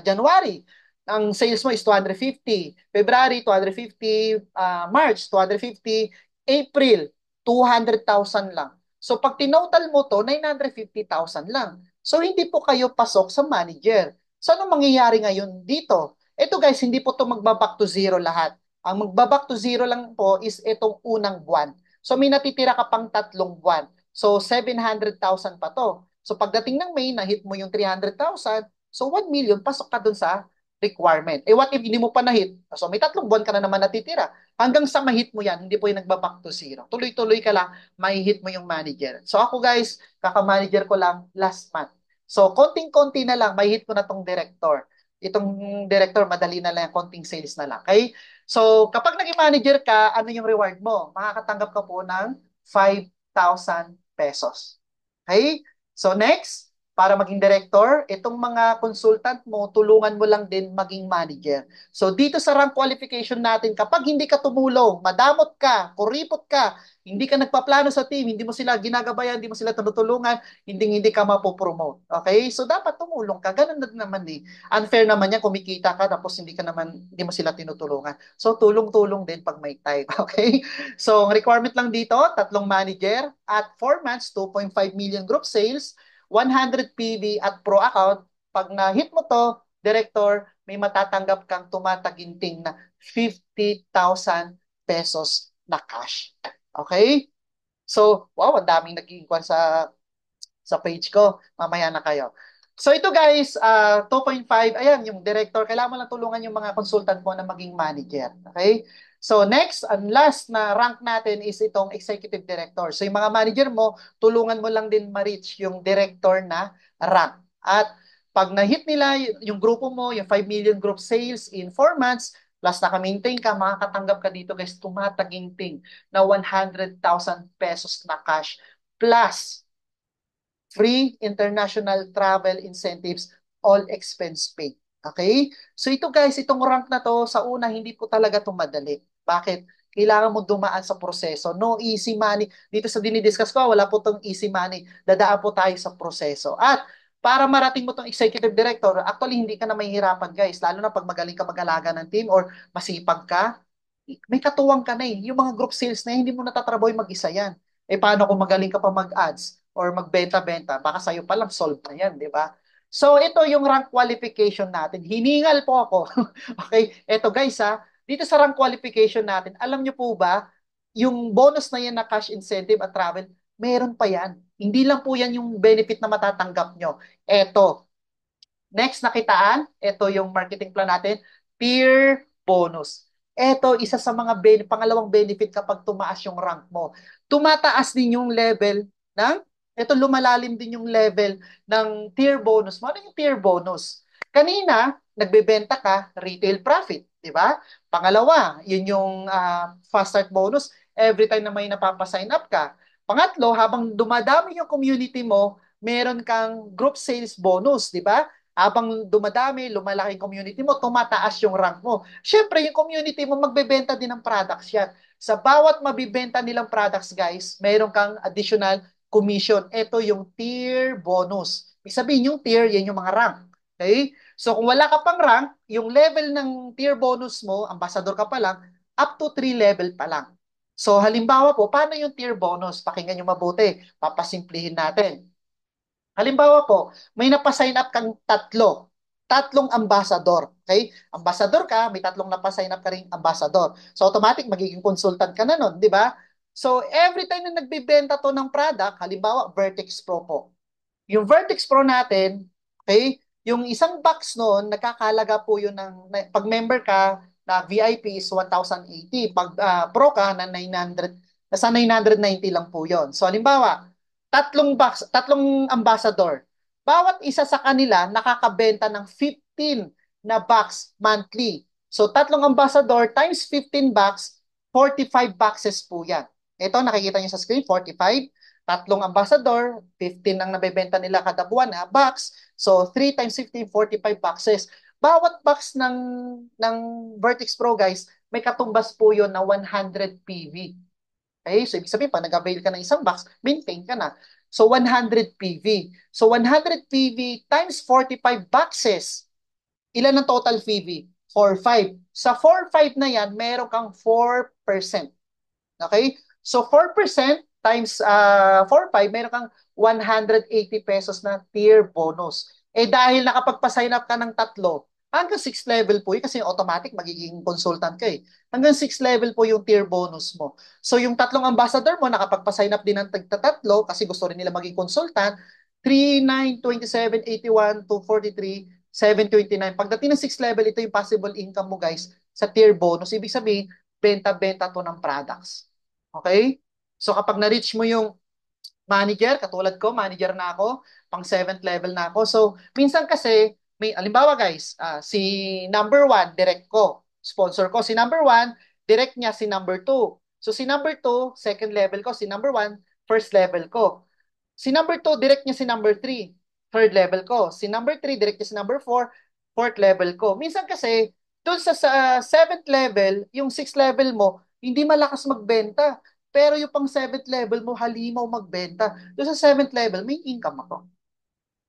January, ang sales mo is 250, February 250, March 250, April 200,000 lang. So pag tinotal mo to, 950,000 lang. So hindi po kayo pasok sa manager. So ano mangyayari ngayon dito? Ito guys, hindi po to magbaback to zero lahat. Ang magbaback to zero lang po is itong unang buwan. So may natitira ka pang 3 buwan. So 700,000 pa to. So pagdating ng May, na-hit mo yung 300,000. So 1 million, pasok ka dun sa requirement. Eh what if hindi mo pa na-hit? So may 3 buwan ka na naman natitira. Hanggang sa ma-hit mo yan, hindi po yung nagba-back to zero. Tuloy-tuloy ka lang, ma-hit mo yung manager. So ako guys, kaka-manager ko lang last month. So konting-konti na lang, ma-hit ko na tong director. Itong director, madali na lang, konting sales na lang. Okay? So kapag naging manager ka, ano yung reward mo? Makakatanggap ka po ng 5,000 pesos. Okay? So next, para maging director, itong mga consultant mo, tulungan mo lang din maging manager. So dito sa rank qualification natin, kapag hindi ka tumulong, madamot ka, kuripot ka, hindi ka nagpaplano sa team, hindi mo sila ginagabayan, hindi mo sila tinutulungan, hindi ka mapopromote. Okay? So dapat tumulong ka. Ganun na naman eh. Unfair naman yan, kumikita ka tapos hindi mo sila tinutulungan. So tulong-tulong din pag may time. Okay? So ang requirement lang dito, tatlong manager at 4 months, 2.5 million group sales, 100 PV at pro account, Pag na-hit mo to, director, may matatanggap kang tumataginting na 50,000 pesos na cash. Okay? So, wow, ang daming naging kwan sa page ko. Mamaya na kayo. So ito guys, 2.5, ayan, yung director, kailangan mo lang tulungan yung mga consultant mo na maging manager. Okay? So next and last na rank natin is itong executive director. So yung mga manager mo, tulungan mo lang din ma-reach yung director na rank. At pag na-hit nila yung grupo mo, yung 5 million group sales in 4 months, plus naka-maintain ka, makakatanggap ka dito guys, tumataginting na 100,000 pesos na cash plus free international travel incentives, all expense paid. Okay? So ito guys, itong rank na to, sa una, hindi po talaga ito madali. Bakit? Kailangan mo dumaan sa proseso. No easy money. Dito sa dinidiscuss ko, wala po itong easy money. Dadaan po tayo sa proseso. At para marating mo itong executive director, actually hindi ka na mahihirapan guys. Lalo na pag magaling ka mag-alaga ng team or masipag ka, may katuwang ka na eh. Yung mga group sales na hindi mo natatrabaho yung mag-isa yan. Eh paano kung magaling ka pa mag-ads or magbenta-benta? Baka sa'yo pa lang solve na yan, di ba? So ito yung rank qualification natin. Hiningal po ako. Okay? Ito guys ha, dito sa rank qualification natin, alam nyo po ba, yung bonus na yan na cash incentive at travel, meron pa yan. Hindi lang po yan yung benefit na matatanggap nyo. Ito, next nakitaan, ito yung marketing plan natin, peer bonus. Ito, isa sa mga pangalawang benefit kapag tumaas yung rank mo. Tumataas din yung level ng, ito lumalalim din yung level ng tier bonus mo. Ano yung tier bonus? Kanina, nagbebenta ka, retail profit, di ba? Pangalawa, yun yung fast start bonus, every time na may napapasign up ka. Pangatlo, habang dumadami yung community mo, meron kang group sales bonus, di ba? Habang dumadami, lumalaki yung community mo, tumataas yung rank mo. Siyempre, yung community mo, magbebenta din ng products yan. Sa bawat mabibenta nilang products, guys, mayroon kang additional commission. Ito yung tier bonus. Ibig sabihin, yung tier, yan yung mga rank. Okay? So, kung wala ka pang rank, yung level ng tier bonus mo, ambassador ka pa lang, up to 3 level pa lang. So, halimbawa po, paano yung tier bonus? Pakinggan nyo mabuti. Papasimplihin natin. Halimbawa po, may napasign up kang tatlong ambassador. Okay? Ambassador ka, may tatlong napasign up ka ring ambassador. So automatic magiging consultant ka na nun, di ba? So every time na nagbebenta to ng product, halimbawa Vertex Pro po. Yung Vertex Pro natin, okay, yung isang box noon, nagkakalaga po yun pag member ka, na VIP is 1,080. Pag pro ka, na 900, nasa 990 lang po yon. So, halimbawa, tatlong ambassador. Bawat isa sa kanila nakakabenta ng 15 na box monthly. So, tatlong ambassador times 15 box, 45 boxes po yan. Ito, nakikita niyo sa screen, 45. Tatlong ambassador, 15 ang nabebenta nila kada buwan na box. So 3 times 15, 45 boxes. Bawat box ng Vertex Pro guys, may katumbas po yon na 100 PV. Okay? So ibig sabihin, pag nag-avail ka ng isang box, maintain ka na. So 100 PV. So 100 PV times 45 boxes. Ilan ang total PV? 4,500. Sa 4,500 na yan, meron kang 4%. Okay? So 4% times 4,500, meron kang 180 pesos na tier bonus. Eh dahil nakapagpa-sign up ka ng tatlo, hanggang 6 level po yun kasi automatic magiging consultant ka eh. Hanggang 6 level po yung tier bonus mo. So yung tatlong ambassador mo nakapagpa-sign up din ng tatlo kasi gusto rin nila maging consultant, 3, 9, 27, 81, 243, 729. Pagdating ng 6 level, ito yung possible income mo guys sa tier bonus. Ibig sabihin, benta-benta to ng products. Okay? So kapag na-reach mo yung manager, katulad ko, manager na ako, pang 7th level na ako. So minsan kasi, may, alimbawa guys, si number 1, direct ko. Sponsor ko. Si number 1, direct niya si number 2. So si number 2, second level ko. Si number 1, first level ko. Si number 2, direct niya si number 3, third level ko. Si number 3, direct niya si number 4, fourth level ko. Minsan kasi, doon sa 7th level, yung 6th level mo, hindi malakas magbenta. Pero yung pang 7th level mo, halimaw magbenta. Doon sa 7th level, may income ako.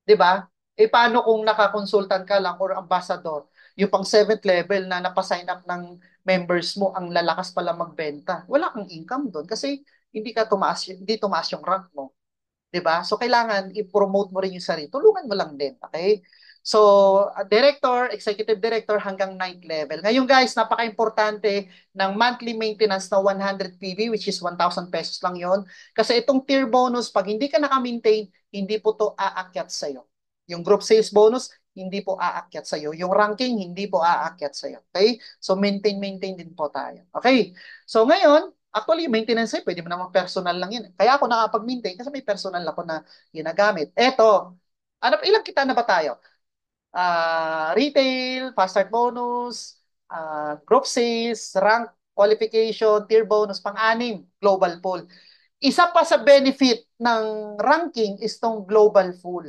'Di ba? Eh paano kung nakakonsultant ka lang or ambassador, yung pang 7th level na napasign up ng members mo, ang lalakas pala magbenta. Wala kang income doon kasi hindi tumaas yung rank mo. 'Di ba? So kailangan i-promote mo rin yung sarili. Tulungan mo lang din, okay? So, director, executive director hanggang ninth level. Ngayon guys, napaka-importante ng monthly maintenance na 100 PV which is 1,000 pesos lang yon. Kasi itong tier bonus, pag hindi ka naka-maintain, hindi po to aakyat sa'yo. Yung group sales bonus, hindi po aakyat sa'yo. Yung ranking, hindi po aakyat sa'yo. Okay? So, maintain din po tayo. Okay? So, ngayon, actually, maintenance ay pwede mo naman personal lang yun. Kaya ako nakapag-maintain kasi may personal ako na ginagamit. Eto, ilang kita na ba tayo? Retail, fast start bonus, group sales, rank qualification, tier bonus, pang-anim, global pool. Isa pa sa benefit ng ranking is tong global pool.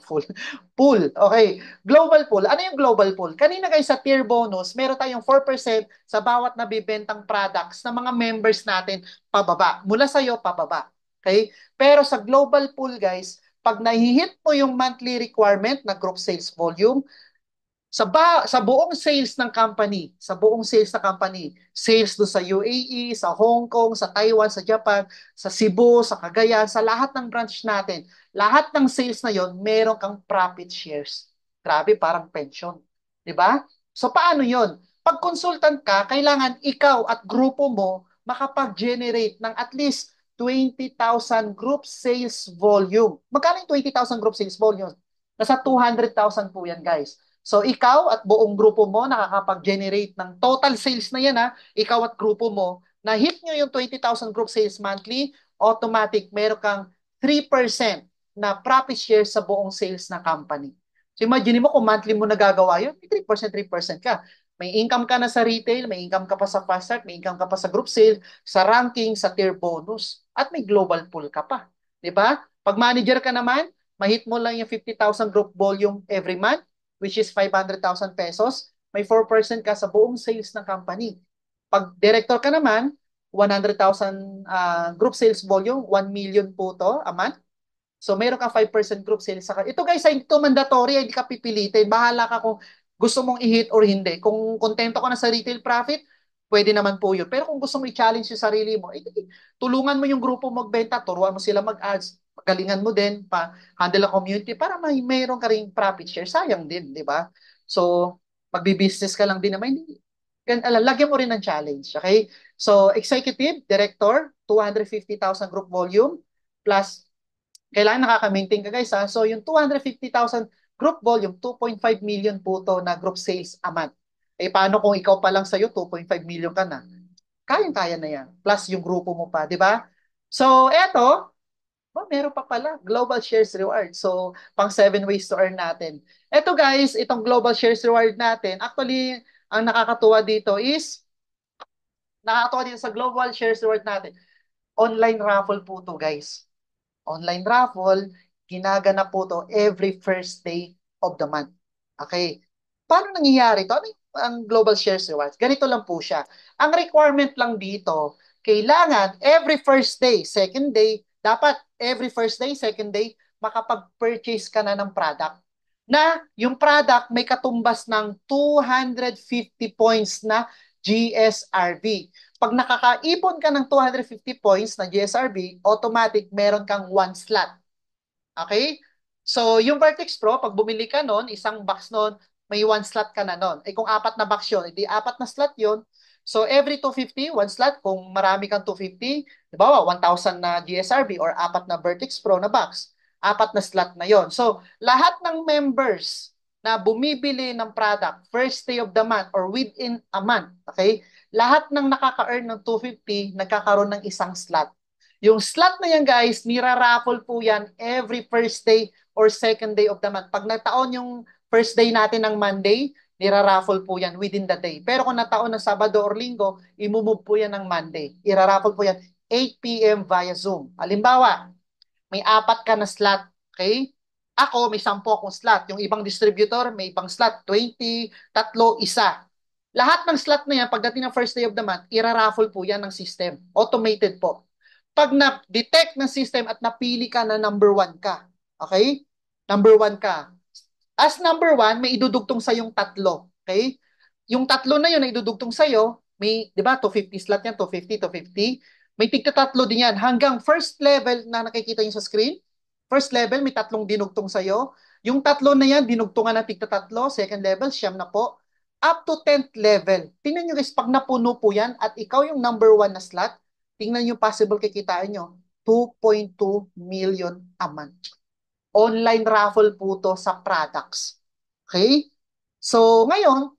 Full. Pool. Okay. Global pool. Ano yung global pool? Kanina guys sa tier bonus, meron tayong 4% sa bawat nabibentang products ng mga members natin pababa. Mula sa'yo, pababa. Okay? Pero sa global pool guys, pag nahihit mo yung monthly requirement na group sales volume, sa buong sales ng company, sa buong sales ng company, sales do sa UAE, sa Hong Kong, sa Taiwan, sa Japan, sa Cebu, sa Cagayan, sa lahat ng branch natin, lahat ng sales na yon, meron kang profit shares. Grabe, parang pension. 'Di ba? So paano yon? Pag consultant ka, kailangan ikaw at grupo mo makapag-generate ng at least 20,000 group sales volume. Magkano yung 20,000 group sales volume? Nasa 200,000 po yan, guys. So ikaw at buong grupo mo nakakapag-generate ng total sales na yan ha, ikaw at grupo mo, na hit nyo yung 20,000 group sales monthly, automatic meron kang 3% na profit share sa buong sales na company. So imagine mo kung monthly mo nagagawa yun, may 3% ka. May income ka na sa retail, may income ka pa sa fast start, may income ka pa sa group sale, sa ranking, sa tier bonus, at may global pool ka pa. 'Di ba? Pag manager ka naman, mahit mo lang yung 50,000 group volume every month, which is 500,000 pesos, may 4% ka sa buong sales ng company. Pag director ka naman, 100,000 group sales volume, 1 million po to a month. So meron ka 5% group sales sa ito guys, hindi to mandatory, hindi ka pipilitin. Bahala ka kung gusto mong i-hit or hindi. Kung kontento ka na sa retail profit, pwede naman po yun. Pero kung gusto mo i-challenge yung sarili mo, tulungan mo yung grupo magbenta, turuan mo sila mag-ads, galingan mo din, handle ang community para mayroon ka ring profit share. Sayang din, di ba? So, magbi-business ka lang din naman. Lagyan mo rin ng challenge, okay? So, executive, director, 250,000 group volume, plus kailangan nakaka-maintain ka guys ha. So yung 250,000 group volume, 2.5 million po to na group sales a month. Eh paano kung ikaw pa lang sa'yo, 2.5 million ka na? Kayang-kaya na yan. Plus yung grupo mo pa, di ba? So eto, meron pa pala, Global Shares Reward. So pang 7 ways to earn natin. Eto guys, itong Global Shares Reward natin, actually, ang nakakatuwa dito sa Global Shares Reward natin, online raffle po to guys. Online raffle, ginaganap po to every first day of the month. Okay. Paano nangyayari to? Ano ang Global Shares Rewards? Ganito lang po siya. Ang requirement lang dito, kailangan every first day, second day, dapat every first day, second day, makapag-purchase ka na ng product. Na yung product may katumbas ng 250 points na GSRB. Pag nakakaipon ka ng 250 points na GSRB, automatic meron kang one slot. Okay? So, yung Vertex Pro, pag bumili ka nun, isang box nun, may one slot ka na nun. Eh kung apat na box yun, edi apat na slot yun. So, every 250, one slot. Kung marami kang 250, di ba, 1,000 na GSRB or apat na Vertex Pro na box, apat na slot na yon. So, lahat ng members na bumibili ng product first day of the month or within a month, okay? Lahat ng nakaka-earn ng 250, nagkakaroon ng isang slot. Yung slot na yan guys, nira-raffle po yan every first day or second day of the month. Pag nataon yung first day natin ng Monday, nira-raffle po yan within the day. Pero kung nataon ng Sabado or Linggo, imumove po yan ng Monday. Ira-raffle po yan 8 p.m. via Zoom. Halimbawa, may apat ka na slot, okay? Ako, may 10 akong slot. Yung ibang distributor, may ibang slot, 20, tatlo, isa. Lahat ng slot na yan, pagdating ng first day of the month, ira-raffle po yan ng system. Automated po. Pag na-detect ng system at napili ka na number 1 ka, okay? Number 1 ka. As number 1, may idudugtong sa yung tatlo, okay? Yung tatlo na yun na idudugtong sa iyo, may, di ba, 250 slot yan, 250, 250. May tigta tatlo din yan. Hanggang first level na nakikita nyo sa screen, first level, may tatlong dinugtong sa iyo. Yung tatlo na yan, dinugtungan ng tigta tatlo, second level, siyam na po, up to 10th level. Tingnan nyo guys, pag napuno po yan at ikaw yung number one na slot, tingnan nyo possible kikitain nyo, 2.2 million a month. Online raffle po to sa products. Okay? So, ngayon,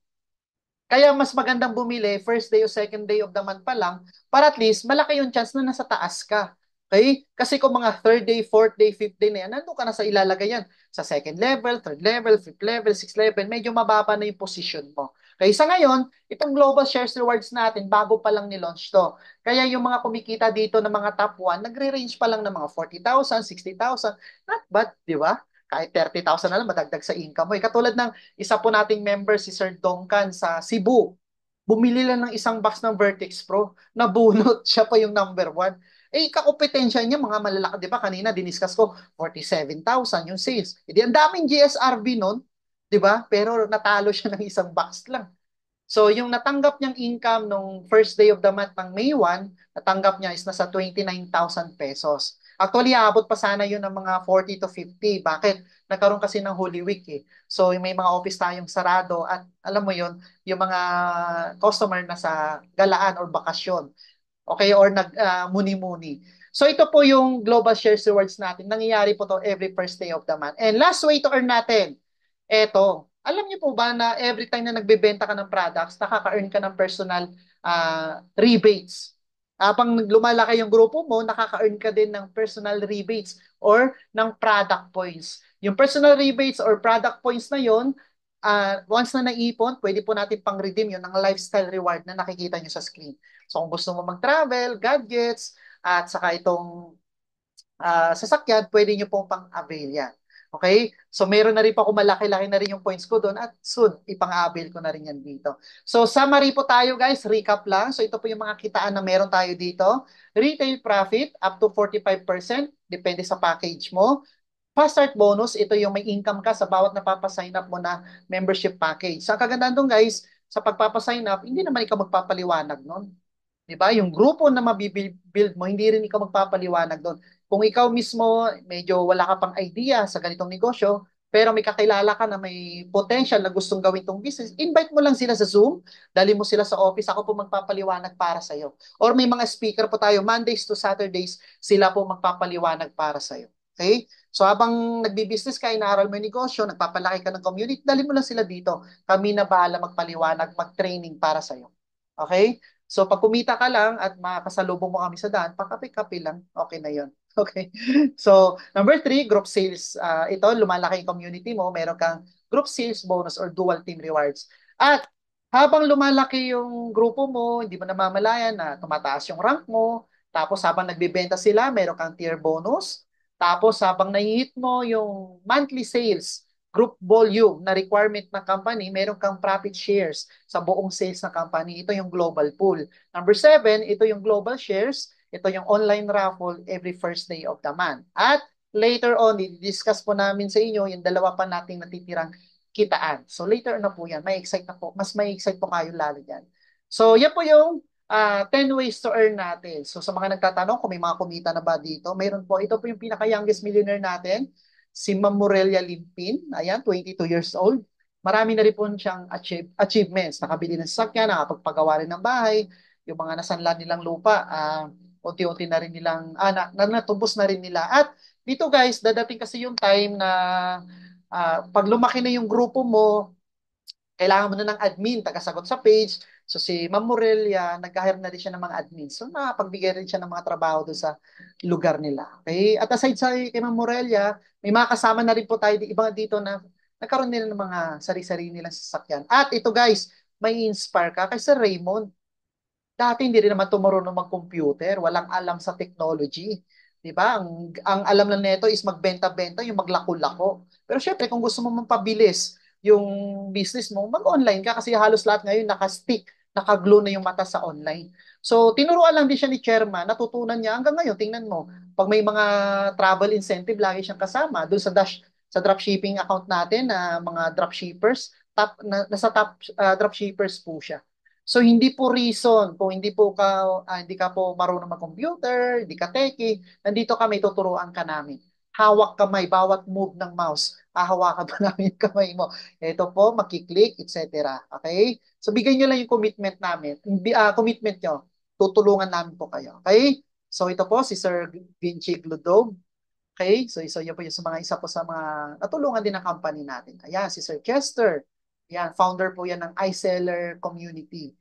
kaya mas magandang bumili first day o second day of the month pa lang para at least malaki yung chance na nasa taas ka. Okay? Kasi kung mga third day, fourth day, fifth day na yan, nandun ka na sa ilalagay yan. Sa second level, third level, fifth level, sixth level, medyo mababa na yung position mo. Okay, sa ngayon, itong Global Shares Rewards natin, bago pa lang ni-launch to. Kaya yung mga kumikita dito ng mga top 1, nagre-range pa lang ng mga 40,000, 60,000. Not bad, di ba? Kahit 30,000 na lang, madagdag sa income mo. Katulad ng isa po nating member, si Sir Dongkan sa Cebu. Bumili lang ng isang box ng Vertex Pro. Nabunot, siya pa yung number one. Eh, kakompetensya niya, mga malalaki, di ba? Kanina, diniscuss ko, 47,000 yung sales. Hindi, ang daming GSRB nun, di ba? Pero natalo siya ng isang box lang. So, yung natanggap niyang income nung first day of the month ng May 1, natanggap niya is nasa 29,000 pesos. Actually, aabot pa sana yun ng mga 40 to 50. Bakit? Nagkaroon kasi ng Holy Week eh. So, may mga office tayong sarado at alam mo yun, yung mga customer na sa galaan or bakasyon. Okay, or nag-muni-muni. So ito po yung Global Shares Rewards natin. Nangyayari po to every first day of the month. And last way to earn natin, eto. Alam niyo po ba na every time na nagbebenta ka ng products, nakaka-earn ka ng personal rebates. Habang lumalaki yung grupo mo, nakaka-earn ka din ng personal rebates or ng product points. Yung personal rebates or product points na yon, once na naipon, pwede po natin pang-redeem yun ng lifestyle reward na nakikita nyo sa screen. So kung gusto mo mag-travel, gadgets, at saka itong sasakyan, pwede nyo pong pang-avail yan. Okay? So meron na rin po ako malaki-laki na rin yung points ko doon at soon, ipang-avail ko na rin yan dito. So summary po tayo guys, recap lang. So ito po yung mga kitaan na meron tayo dito. Retail profit up to 45%, depende sa package mo. Fast Start Bonus, ito yung may income ka sa bawat napapasign up mo na membership package. Sa kagandahan doon guys, sa pagpapasign up, hindi naman ikaw magpapaliwanag nun. 'Di ba? Yung grupo na mabibuild mo, hindi rin ikaw magpapaliwanag doon. Kung ikaw mismo medyo wala ka pang idea sa ganitong negosyo, pero may kakilala ka na may potential na gustong gawin tong business, invite mo lang sila sa Zoom, dali mo sila sa office, ako po magpapaliwanag para sa iyo. Or may mga speaker po tayo, Mondays to Saturdays, sila po magpapaliwanag para sa iyo. Okay? So habang nagbi-business ka, inaaral mo yung negosyo, nagpapalaki ka ng community, dali mo lang sila dito. Kami na bahala magpaliwanag, mag-training para sa iyo. Okay? So pag kumita ka lang at makasalubong mo kami sa daan, pakape-kape lang, okay na yon. Okay. So, number three, group sales. Ito, lumalaki yung community mo, meron kang group sales bonus or dual team rewards. At habang lumalaki yung grupo mo, hindi mo namamalayan na tumataas yung rank mo, tapos habang nagbebenta sila, meron kang tier bonus. Tapos habang nai-hit mo yung monthly sales, group volume na requirement ng company, meron kang profit shares sa buong sales ng company. Ito yung global pool. Number seven, ito yung global shares. Ito yung online raffle every first day of the month. At later on, i-discuss po namin sa inyo yung dalawa pa nating natitirang kitaan. So later na po yan. May excite na po. Mas may excite po kayo lalo yan. So yan po yung 10 ways to earn natin. So sa mga nagtatanong kung may mga kumita na ba dito, mayroon po. Ito po yung pinaka-youngest millionaire natin, si Ma'am Morelia Limpin. Ayan, 22 years old. Marami na rin po siyang achievements. Nakabili ng sasakyan, nakapagpagawa rin ng bahay, yung mga nasanla nilang lupa, unti-unti na rin nilang, natubos na rin nila. At dito guys, dadating kasi yung time na pag lumaki na yung grupo mo, kailangan mo na ng admin, tagasagot sa page. So si Ma'am Morelia, nag-hire na rin siya ng mga admin. So nakapagbigay rin siya ng mga trabaho doon sa lugar nila. Okay? At aside sa kay Ma'am Morelia, may mga kasama na rin po tayo iba dito na nagkaroon nila ng mga sari-sari nilang sasakyan. At ito guys, may inspire ka kay Sir Raymond. Dati hindi rin naman ito marunong mag-computer, walang alam sa technology. 'Di ba? Ang alam lang nito is magbenta-benta, yung maglako-lako. Pero syempre, kung gusto mo mapabilis yung business mo, mag-online ka kasi halos lahat ngayon naka-stick, naka-glue na yung mata sa online. So, tinuruan lang din siya ni chairman, natutunan niya hanggang ngayon, tingnan mo, pag may mga travel incentive, lagi siyang kasama doon sa dropshipping account natin na mga dropshippers, nasa top dropshippers po siya. So hindi po reason kung hindi ka po marunong mag-computer, hindi ka techie, nandito kami tuturuan ka namin. hawak kamay, bawat move ng mouse, hahawakan pa namin yung kamay mo. Ito po, makiklik, etc. Okay? So, bigay nyo lang yung commitment namin. Commitment nyo. Tutulungan namin po kayo. Okay? So, ito po, si Sir Vinci Gludog. Okay? So yun po yung sa mga isa po sa mga natulungan din ng company natin. Ayan, si Sir Chester. Ayan, founder po yan ng iSeller Community.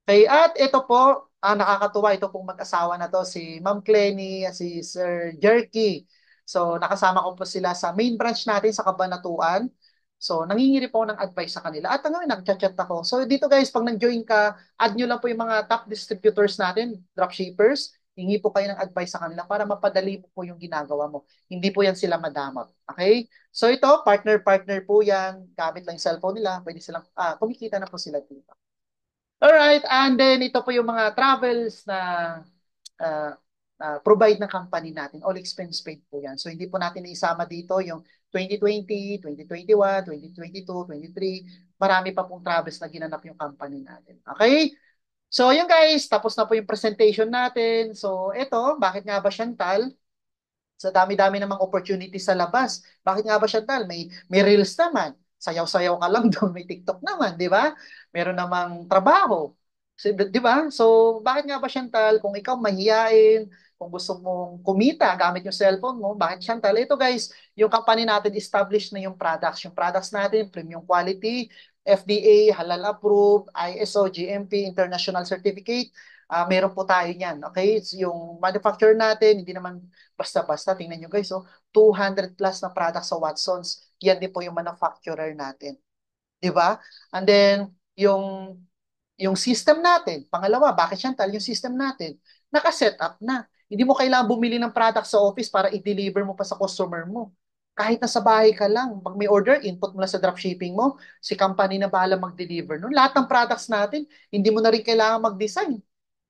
Okay, at ito po, nakakatuwa ito pong mag-asawa na to, si Ma'am Clenny at si Sir Jerky. So, nakasama ko po sila sa main branch natin sa Cabanatuan. So, nangingiri po ng advice sa kanila. At ngayon, nag-chat ako. So, dito guys, pag nag-join ka, add nyo lang po yung mga top distributors natin, dropshippers. Hingi po kayo ng advice sa kanila para mapadali mo po yung ginagawa mo. Hindi po yan sila madamot. Okay? So, ito, partner-partner po yan. Gamit lang yung cellphone nila. Pwede silang, kumikita na po sila dito. Alright, and then ito po yung mga travels na uh, provide ng company natin. All expense paid po yan. So hindi po natin naisama dito yung 2020, 2021, 2022, 2023. Marami pa pong travels na ginanap yung company natin. Okay? So yun guys, tapos na po yung presentation natin. So ito, bakit nga ba Chantal? Sa dami-dami namang opportunity sa labas. Bakit nga ba, Chantal? May reels naman. Sayaw-sayaw ka lang doon. May TikTok naman, di ba? Meron namang trabaho. Di ba? So, bakit nga ba, Chantal? Kung ikaw mahihain, kung gusto mong kumita gamit yung cellphone mo, bakit Chantal? Ito guys, yung company natin established na yung products. Yung products natin, premium quality, FDA, halal approved, ISO, GMP, international certificate. Meron po tayo niyan. Okay? So, yung manufacturer natin, hindi naman basta-basta. Tingnan nyo guys, oh, 200 plus na products sa Watsons. Yan din po yung manufacturer natin. Di ba? And then, yung system natin, pangalawa, bakit Chantal, yung system natin, naka-set up na. Hindi mo kailangan bumili ng product sa office para i-deliver mo pa sa customer mo. Kahit nasa bahay ka lang, pag may order, input mo lang sa dropshipping mo, si company na bahala mag-deliver nun. Lahat ng products natin, hindi mo na rin kailangan mag-design,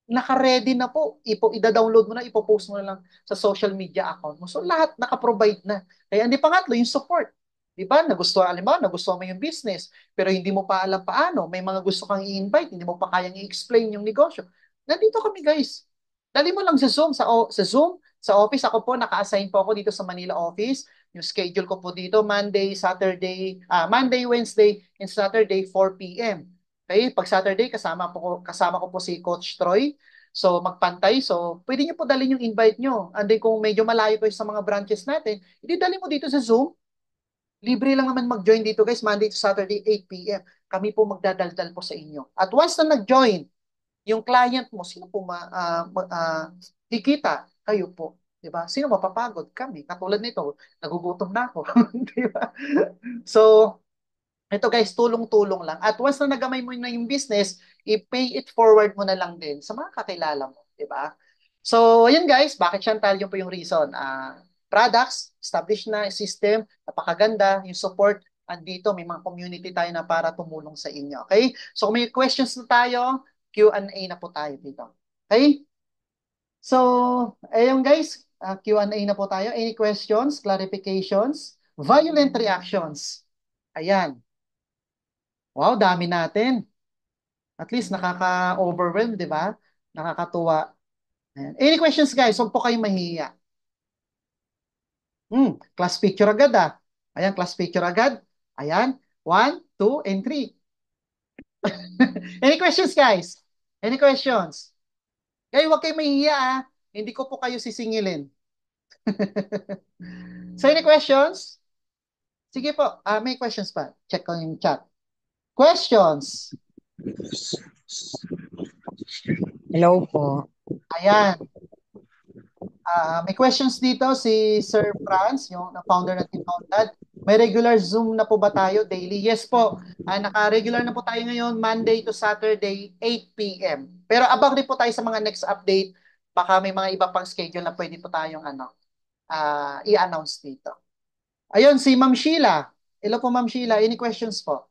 naka-ready na po. Ida-download mo na, ipopost mo na lang sa social media account mo. So lahat naka-provide na. Kaya hindi pangatlo, yung support. Di ba? Nagustuhan, alam mo, nagustuhan mo yung business, pero hindi mo pa alam paano. May mga gusto kang i-invite, hindi mo pa kayang i-explain yung negosyo. Nandito kami, guys. Dali mo lang sa Zoom. Sa Zoom, sa office, ako po, naka-assign po ako dito sa Manila office. Yung schedule ko po dito, Monday, Wednesday, and Saturday, 4 p.m. Okay, pag Saturday kasama ko po si Coach Troy. So magpantay. So pwede niyo po dalhin yung invite niyo. And then kung medyo malayo kayo sa mga branches natin, hindi dali mo dito sa Zoom. Libre lang naman mag-join dito guys, Monday to Saturday 8 p.m. Kami po magdadaldal po sa inyo. At once na nag-join, yung client mo, sino po kikita? Kayo po. 'Di ba? Sino mapapagod? Kami. Katulad nito, nagugutom na ako. 'Di ba? So, ito guys, tulong-tulong lang. At once na nagamay mo na yung business, i-pay it forward mo na lang din sa mga kakilala mo, di ba? So, ayun guys, bakit Chantal yun po yung reason? Products, established na system, napakaganda, yung support, andito, may mga community tayo na para tumulong sa inyo. Okay? So, kung may questions na tayo, Q&A na po tayo dito. Okay? So, ayun guys, Q&A na po tayo. Any questions, clarifications, violent reactions? Ayan. Wow, dami natin. At least nakaka-overwhelm, di ba? Nakakatuwa. Ayan. Any questions guys? Huwag po kayong mahihiya. Class picture agad ah. Ayan, class picture agad. Ayan. One, two, and three. Any questions guys? Any questions? Kaya huwag kayong mahihiya ah. Hindi ko po kayo sisingilin. So, any questions? Sige po. May questions pa. Check ko yung chat. Questions. Hello po. Ayan. May questions dito si Sir Franz, yung founder ng Team Countad. May regular Zoom na po ba tayo daily? Yes po. Naka-regular na po tayo ngayon, Monday to Saturday, 8 p.m. Pero abang rin po tayo sa mga next update. Baka may mga iba pang schedule na pwede po tayong i-announce dito. Ayun, si Ma'am Sheila. Hello po, Ma'am Sheila. Any questions po?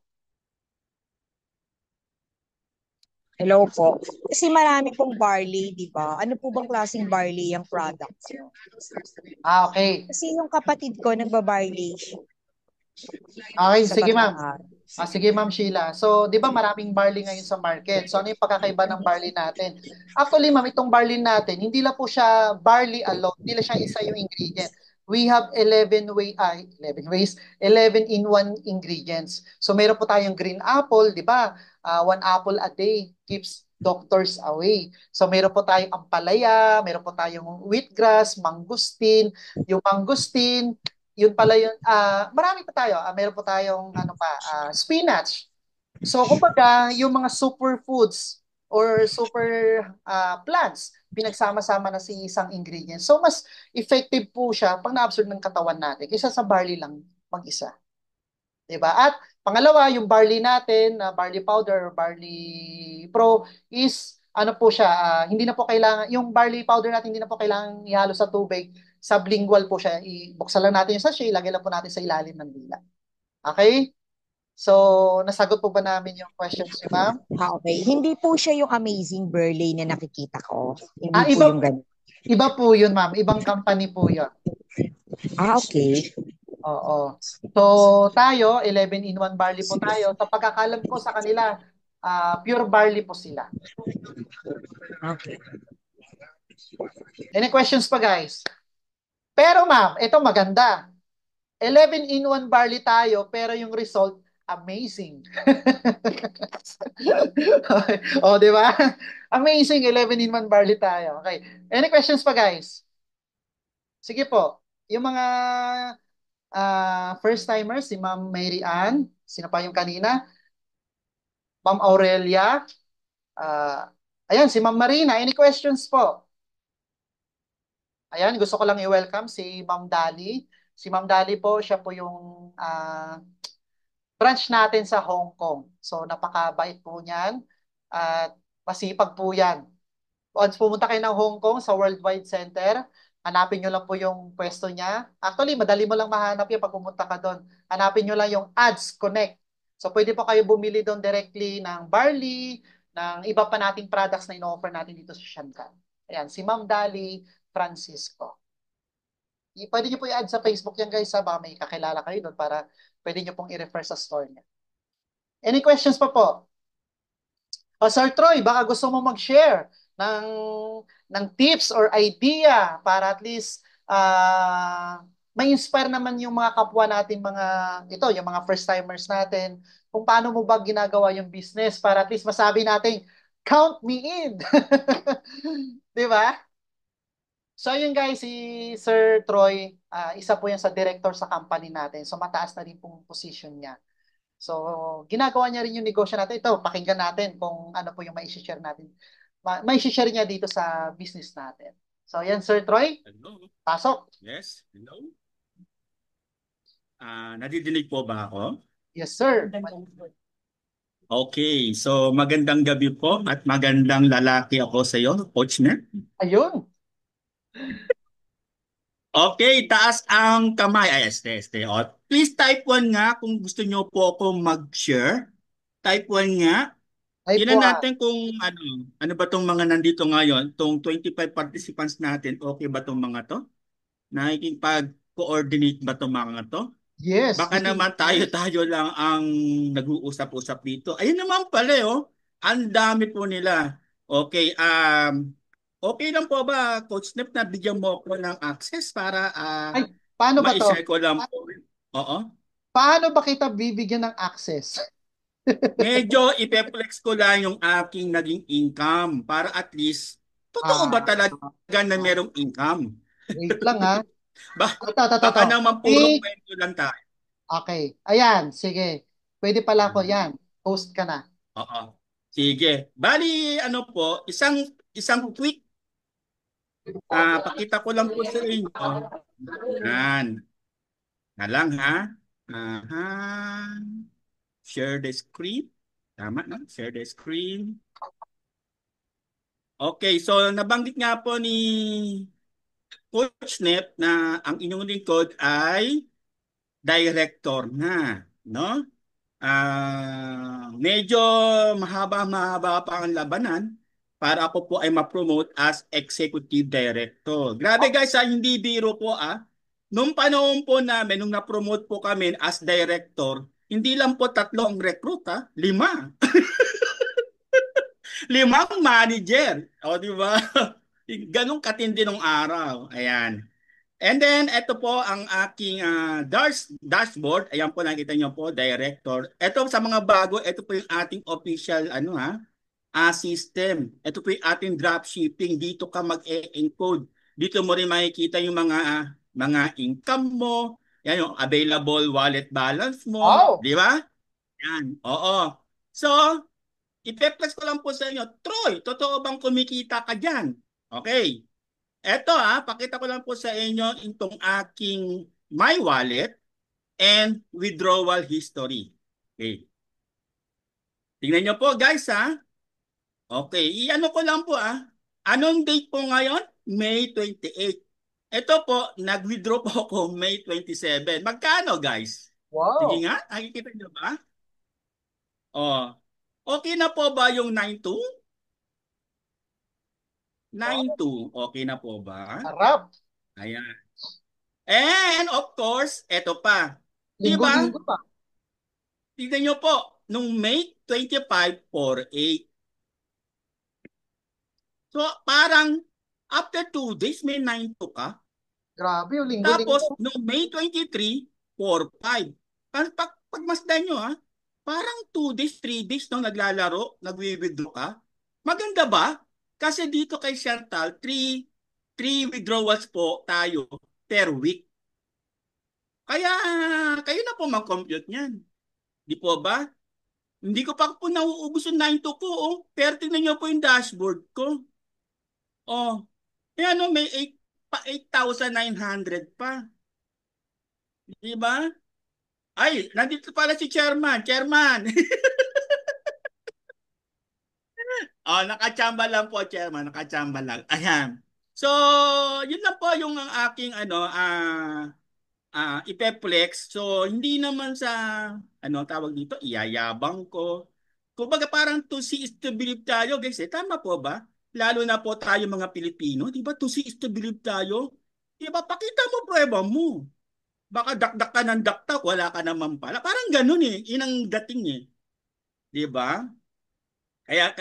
Hello po. Kasi marami pong barley, di ba? Ano po bang klaseng barley yung product nyo? Okay. Kasi yung kapatid ko nagba-barley Okay, sa sige ma'am. Batangas. Sige Ma'am Sheila. So, di ba maraming barley ngayon sa market? So, ano yung pagkakaiba ng barley natin? Actually, ma'am, itong barley natin, hindi lang po siya barley alone. Hindi lang siya isa yung ingredient. we have 11 ways, 11 in one ingredients. So meron po tayong green apple, di ba? One apple a day keeps doctors away. So meron po tayong ampalaya, meron po tayong wheatgrass, mangustin, yung mangustin, yun pala yun, marami pa tayo. Meron po tayong ano pa, spinach. So, kumbaga, yung mga superfoods or super plants, pinagsama-sama na sa isang ingredient. So, mas effective po siya pag na-absorb ng katawan natin kaysa sa barley lang mag-isa. 'Di ba? At pangalawa, yung barley natin, na barley powder or barley pro is ano po siya, hindi na po kailangan, yung barley powder natin hindi na po kailangan ihalo sa tubig, sublingual po siya. Ibuksan lang natin yung sachet, ilagay lang po natin sa ilalim ng dila. Okay? So, nasagot po ba namin yung questions niyo, ma'am? Okay. Hindi po siya yung amazing Burley na nakikita ko. Hindi po Iba, yung ganun. iba po yun, ma'am. Ibang company po yun. Okay. Oo. So, tayo, 11 in 1 barley po tayo. Sa pagkakalam ko sa kanila, pure barley po sila. Okay. Any questions pa, guys? Pero, ma'am, ito maganda. 11 in 1 barley tayo, pero yung result, amazing. Okay. O, di ba? Amazing, 11 in 1 barley tayo. Okay. Any questions pa, guys? Sige po. Yung mga first-timers, si Ma'am Mary Ann, sino pa yung kanina? Ma'am Aurelia, ayan, si Ma'am Marina. Any questions po? Ayan, gusto ko lang i-welcome si Ma'am Dali. Si Ma'am Dali po, siya po yung branch natin sa Hong Kong. So, napakabait po niyan at masipag po yan. Once pumunta kayo ng Hong Kong sa Worldwide Center, hanapin nyo lang po yung pwesto niya. Actually, madali mo lang mahanap yan pag pumunta ka doon. Hanapin nyo lang yung Ads Connect. So, pwede po kayo bumili doon directly ng barley, ng iba pa nating products na ino-offer natin dito sa Shanghai. Ayan, si Ma'am Dali Francisco. Pwede nyo po i-add sa Facebook yan guys, baka may kakilala kayo doon para pwede nyo pong i-refer sa store niya. Any questions pa po? Sir Troy, baka gusto mo mag-share ng tips or idea para at least may inspire naman yung mga kapwa natin yung mga first timers natin kung paano mo ba ginagawa yung business para at least masabi natin count me in. 'Di ba? So yun guys, si Sir Troy, isa po yan sa director sa company natin. So mataas na rin pong position niya. So, ginagawa niya rin yung negosyo natin. Ito, pakinggan natin kung ano po yung mai-share natin. Mai-share niya dito sa business natin. So, yan, Sir Troy. Hello. Pasok. Yes, hello. Nadidinig po ba ako? Yes, sir. Okay, so magandang gabi po at magandang lalaki ako sa iyo, Coach Net. Ayun. Okay, taas ang kamay. Ay, este. O, please type 1 nga kung gusto niyo po ako mag-share. Type 1 nga. Ay po, Tingnan natin kung ano ba tong mga nandito ngayon, tong 25 participants natin, okay ba tong mga to? Nakikipag-coordinate ba tong mga to? yes. Baka naman tayo lang ang nag-uusap-usap dito. Ayun naman pala, oh. Ang dami po nila. Okay, okay lang po ba, Coach Nep, na bigyan mo ako ng access para Ay, paano ba to? ma-share ko lang po. Oo. Paano ba kita bibigyan ng access? Medyo ipeplex ko lang yung aking naging income para at least, totoo ba Ah, talaga na merong income? wait lang ha. Ba, Ito. baka naman puro kwento lang tayo. Okay. Ayan, sige. Pwede pala ako yan. Post ka na. Oo. Sige. Bali, ano po, isang quick, pakita ko lang po sa inyo. Yan. Na lang ha. Aha. Share the screen. Tama na, share the screen. Okay, so nabanggit nga po ni Coach Nep na ang inyong lingkod ay director na, no? Medyo mahaba pa ang labanan para ako po ay ma-promote as executive director. Grabe guys, hindi biro po ah. Nung panahon po namin, nung na-promote po kami as director, hindi lang po 3 ang recruit ah, 5. 5 manager. O di ba? Ganong katindi nung araw. Ayan. And then, ito po ang aking dashboard. Ayan po, nakita niyo po, director. Ito sa mga bago, ito po yung ating official system. Ito po yung ating dropshipping. Dito ka mag-encode. Dito mo rin makikita yung mga income mo. Yan yung available wallet balance mo. Wow! Di ba? Yan. Oo. So, ipe-flex ko lang po sa inyo. Troy, totoo bang kumikita ka dyan? Okay. Eto pakita ko lang po sa inyo itong aking my wallet and withdrawal history. Okay. Tingnan nyo po guys Okay, i-ano ko lang po Anong date po ngayon? May 28. Ito po, nag-withdraw po ako May 27. Magkano guys? Sige Wow! nga, nakikita nyo ba? Oh, okay na po ba yung 92? Wow! 92, okay na po ba? Sarap! Ayan. And of course, eto pa. Di ba? Linggo-linggo pa. Tignan nyo po, nung May 25, 48. So, parang after 2 days, may 9 to ka. Grabe yung Tapos, linggo-linggo. nung May 23, 4-5. Pagmasdan nyo parang 2 days, 3 days nung naglalaro, nagwi-withdraw ka. Maganda ba? Kasi dito kay Chantal, 3 withdrawals po tayo per week. Kaya, kayo na po mag-compute niyan. Di po ba? Hindi ko pa po nauubos yung 9 to ko. Pero tingnan nyo po yung dashboard ko. Yan may 8,900 pa. Di ba? Ay, nandito pala si Chairman. Chairman. Nakachamba lang po, Chairman. Nakachamba lang. Ayan. So, yun lang po yung ang aking ipeplex. So, hindi naman sa, tawag dito, iyayabang ko. Kumbaga parang to see is to believe tayo, guys. Tama po ba? Lalo na po tayo mga Pilipino, di ba? To see is to believe tayo. Di ba? Pakita mo, prueba mo. Baka dakdak ka ng daktak, wala ka naman pala. Parang ganun inang dating Di ba? Kaya,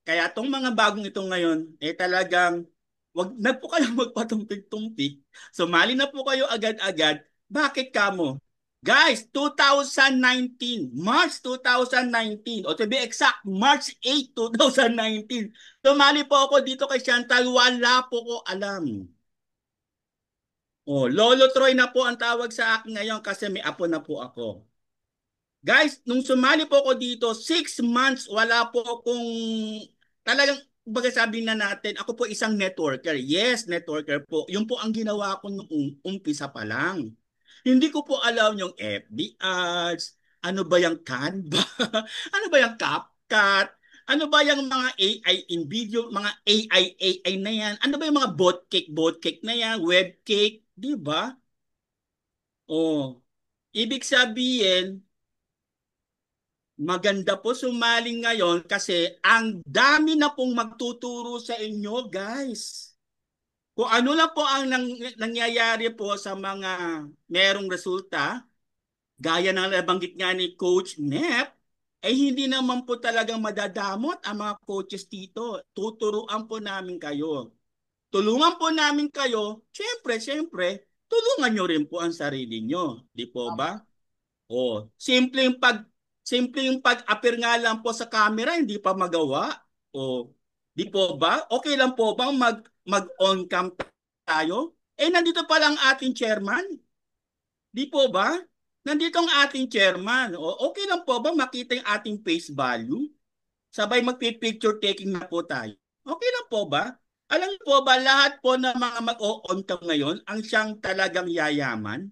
kaya tong mga bagong ito ngayon, talagang wag po kayo magpatumpik-tumpik. Sumali na po kayo agad-agad. Bakit kamo? Guys, 2019, March 2019, o to be exact, March 8, 2019. Sumali po ako dito kay Chantal, wala po ko alam. Lolo Troy na po ang tawag sa akin ngayon kasi may apo na po ako. Guys, nung sumali po ako dito, 6 months, wala po akong talagang baga sabi na natin, ako po isang networker. Yes, networker po. Yun po ang ginawa ko nung umpisa pa lang. Hindi ko po alam yung FB ads, ano ba yung Canva, ano ba yung CapCut, ano ba yung mga AI in video, mga AI na yan, ano ba yung mga bot cake na yan, web cake, di ba? Ibig sabihin, maganda po sumaling ngayon kasi ang dami na pong magtuturo sa inyo, guys. Kung ano lang po ang nangyayari po sa mga merong resulta, gaya ng nabanggit nga ni Coach Nep, ay hindi naman po talagang madadamot ang mga coaches dito. Tuturuan po namin kayo. Tulungan po namin kayo. Siyempre, tulungan nyo rin po ang sarili nyo. Di po ba? Simple yung pag-appear nga lang po sa camera, hindi pa magawa. Di po ba? Okay lang po bang mag-on cam tayo? Nandito pa lang ating chairman. Di po ba? Nandito ang ating chairman. Okay lang po ba makita yung ating face value? Sabay magpi-picture taking na po tayo. Okay lang po ba? Alam niyo po ba lahat po ng mga mag-on cam ngayon ang siyang talagang yayaman?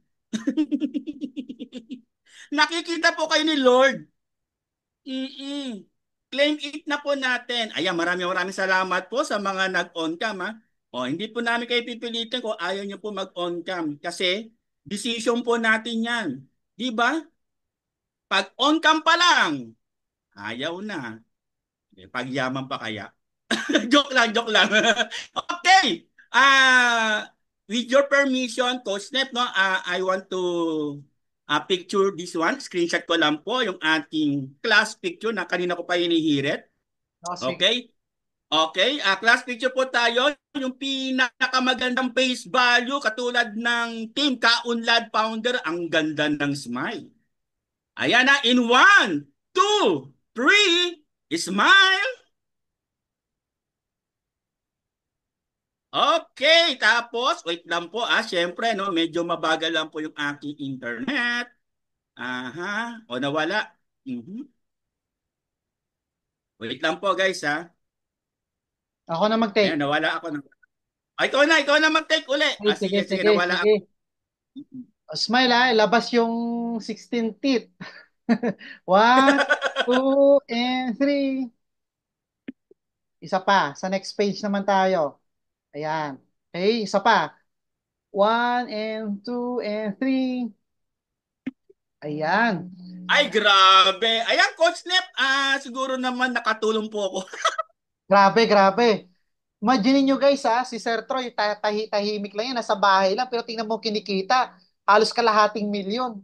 Nakikita po kayo ni Lord. Claim it na po natin. Ayan, maraming salamat po sa mga nag-on cam hindi po namin kayo pipilitin kung ayaw niyo po mag-on cam kasi decision po natin yan. Di ba? Pag on cam pa lang, ayaw na. Pagyaman pa kaya. Joke lang. Okay. With your permission, Coach Nep, I want to picture this one. Screenshot ko lang po yung ating class picture na kanina ko pa hinihirit. Okay? Okay, class picture po tayo. Yung pinakamagandang face value katulad ng Team Kaunlad founder, ang ganda ng smile. Ayan na, in 1, 2, 3, smile. Okay, tapos, wait lang po syempre, no, medyo mabagal lang po yung aking internet. Aha, o nawala. Mhm. Wait lang po guys Ako na Ayan, mag-take. nawala ako. Ikaw na mag-take uli. Okay, sige, Sige, sige, sige, nawala sige. ako. Smile ilabas yung 16 teeth. 1, 2, and 3. Isa pa. Sa next page naman tayo. Ayan. Okay, isa pa. 1, and 2, and 3. Ayan. Ay, grabe. Ayan, Coach Nep, siguro naman nakatulong po ako. Grabe, grabe. Imagine nyo guys si Sir Troy, tahimik lang yan, nasa bahay lang, pero tingnan mo kinikita, halos kalahating milyon.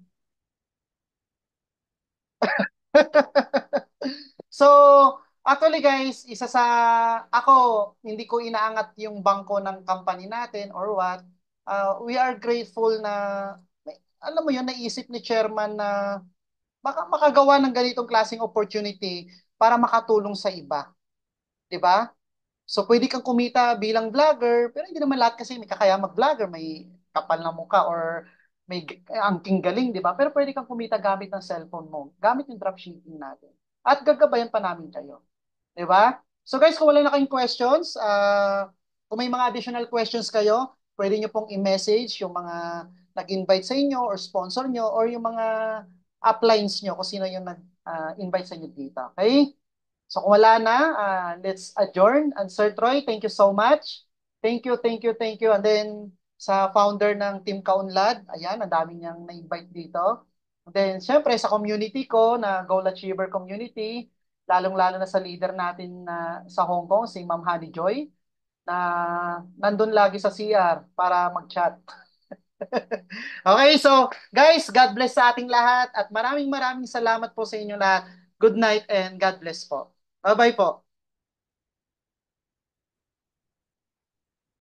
So, actually guys, isa sa, ako, hindi ko inaangat yung bangko ng company natin or what. We are grateful na, alam mo yun, naisip ni chairman na baka makagawa ng ganitong klaseng opportunity para makatulong sa iba. 'Di ba? So, pwede kang kumita bilang vlogger, pero hindi naman lahat kasi may kakaya mag-vlogger, may kapal na mukha or may angking galing, di ba? Pero pwede kang kumita gamit ng cellphone mo, gamit yung dropshipping natin. At gagabayan pa namin kayo. Di ba? So guys, kung wala na kayong questions, kung may mga additional questions kayo, pwede nyo pong i-message yung mga nag-invite sa inyo or sponsor nyo or yung mga uplines nyo kung sino yung nag-invite sa inyo dito. Okay? So kung wala na, let's adjourn. And Sir Troy, thank you so much. Thank you, thank you, thank you. And then sa founder ng Team Kaunlad, ayan, ang dami niyang na-invite dito. And then syempre sa community ko na Goal Achiever Community, lalong-lalo na sa leader natin na sa Hong Kong, si Ma'am Honey Joy, na nandun lagi sa CR para mag-chat. Okay, so guys, God bless sa ating lahat at maraming maraming salamat po sa inyo lahat. Good night and God bless po. Bye-bye po.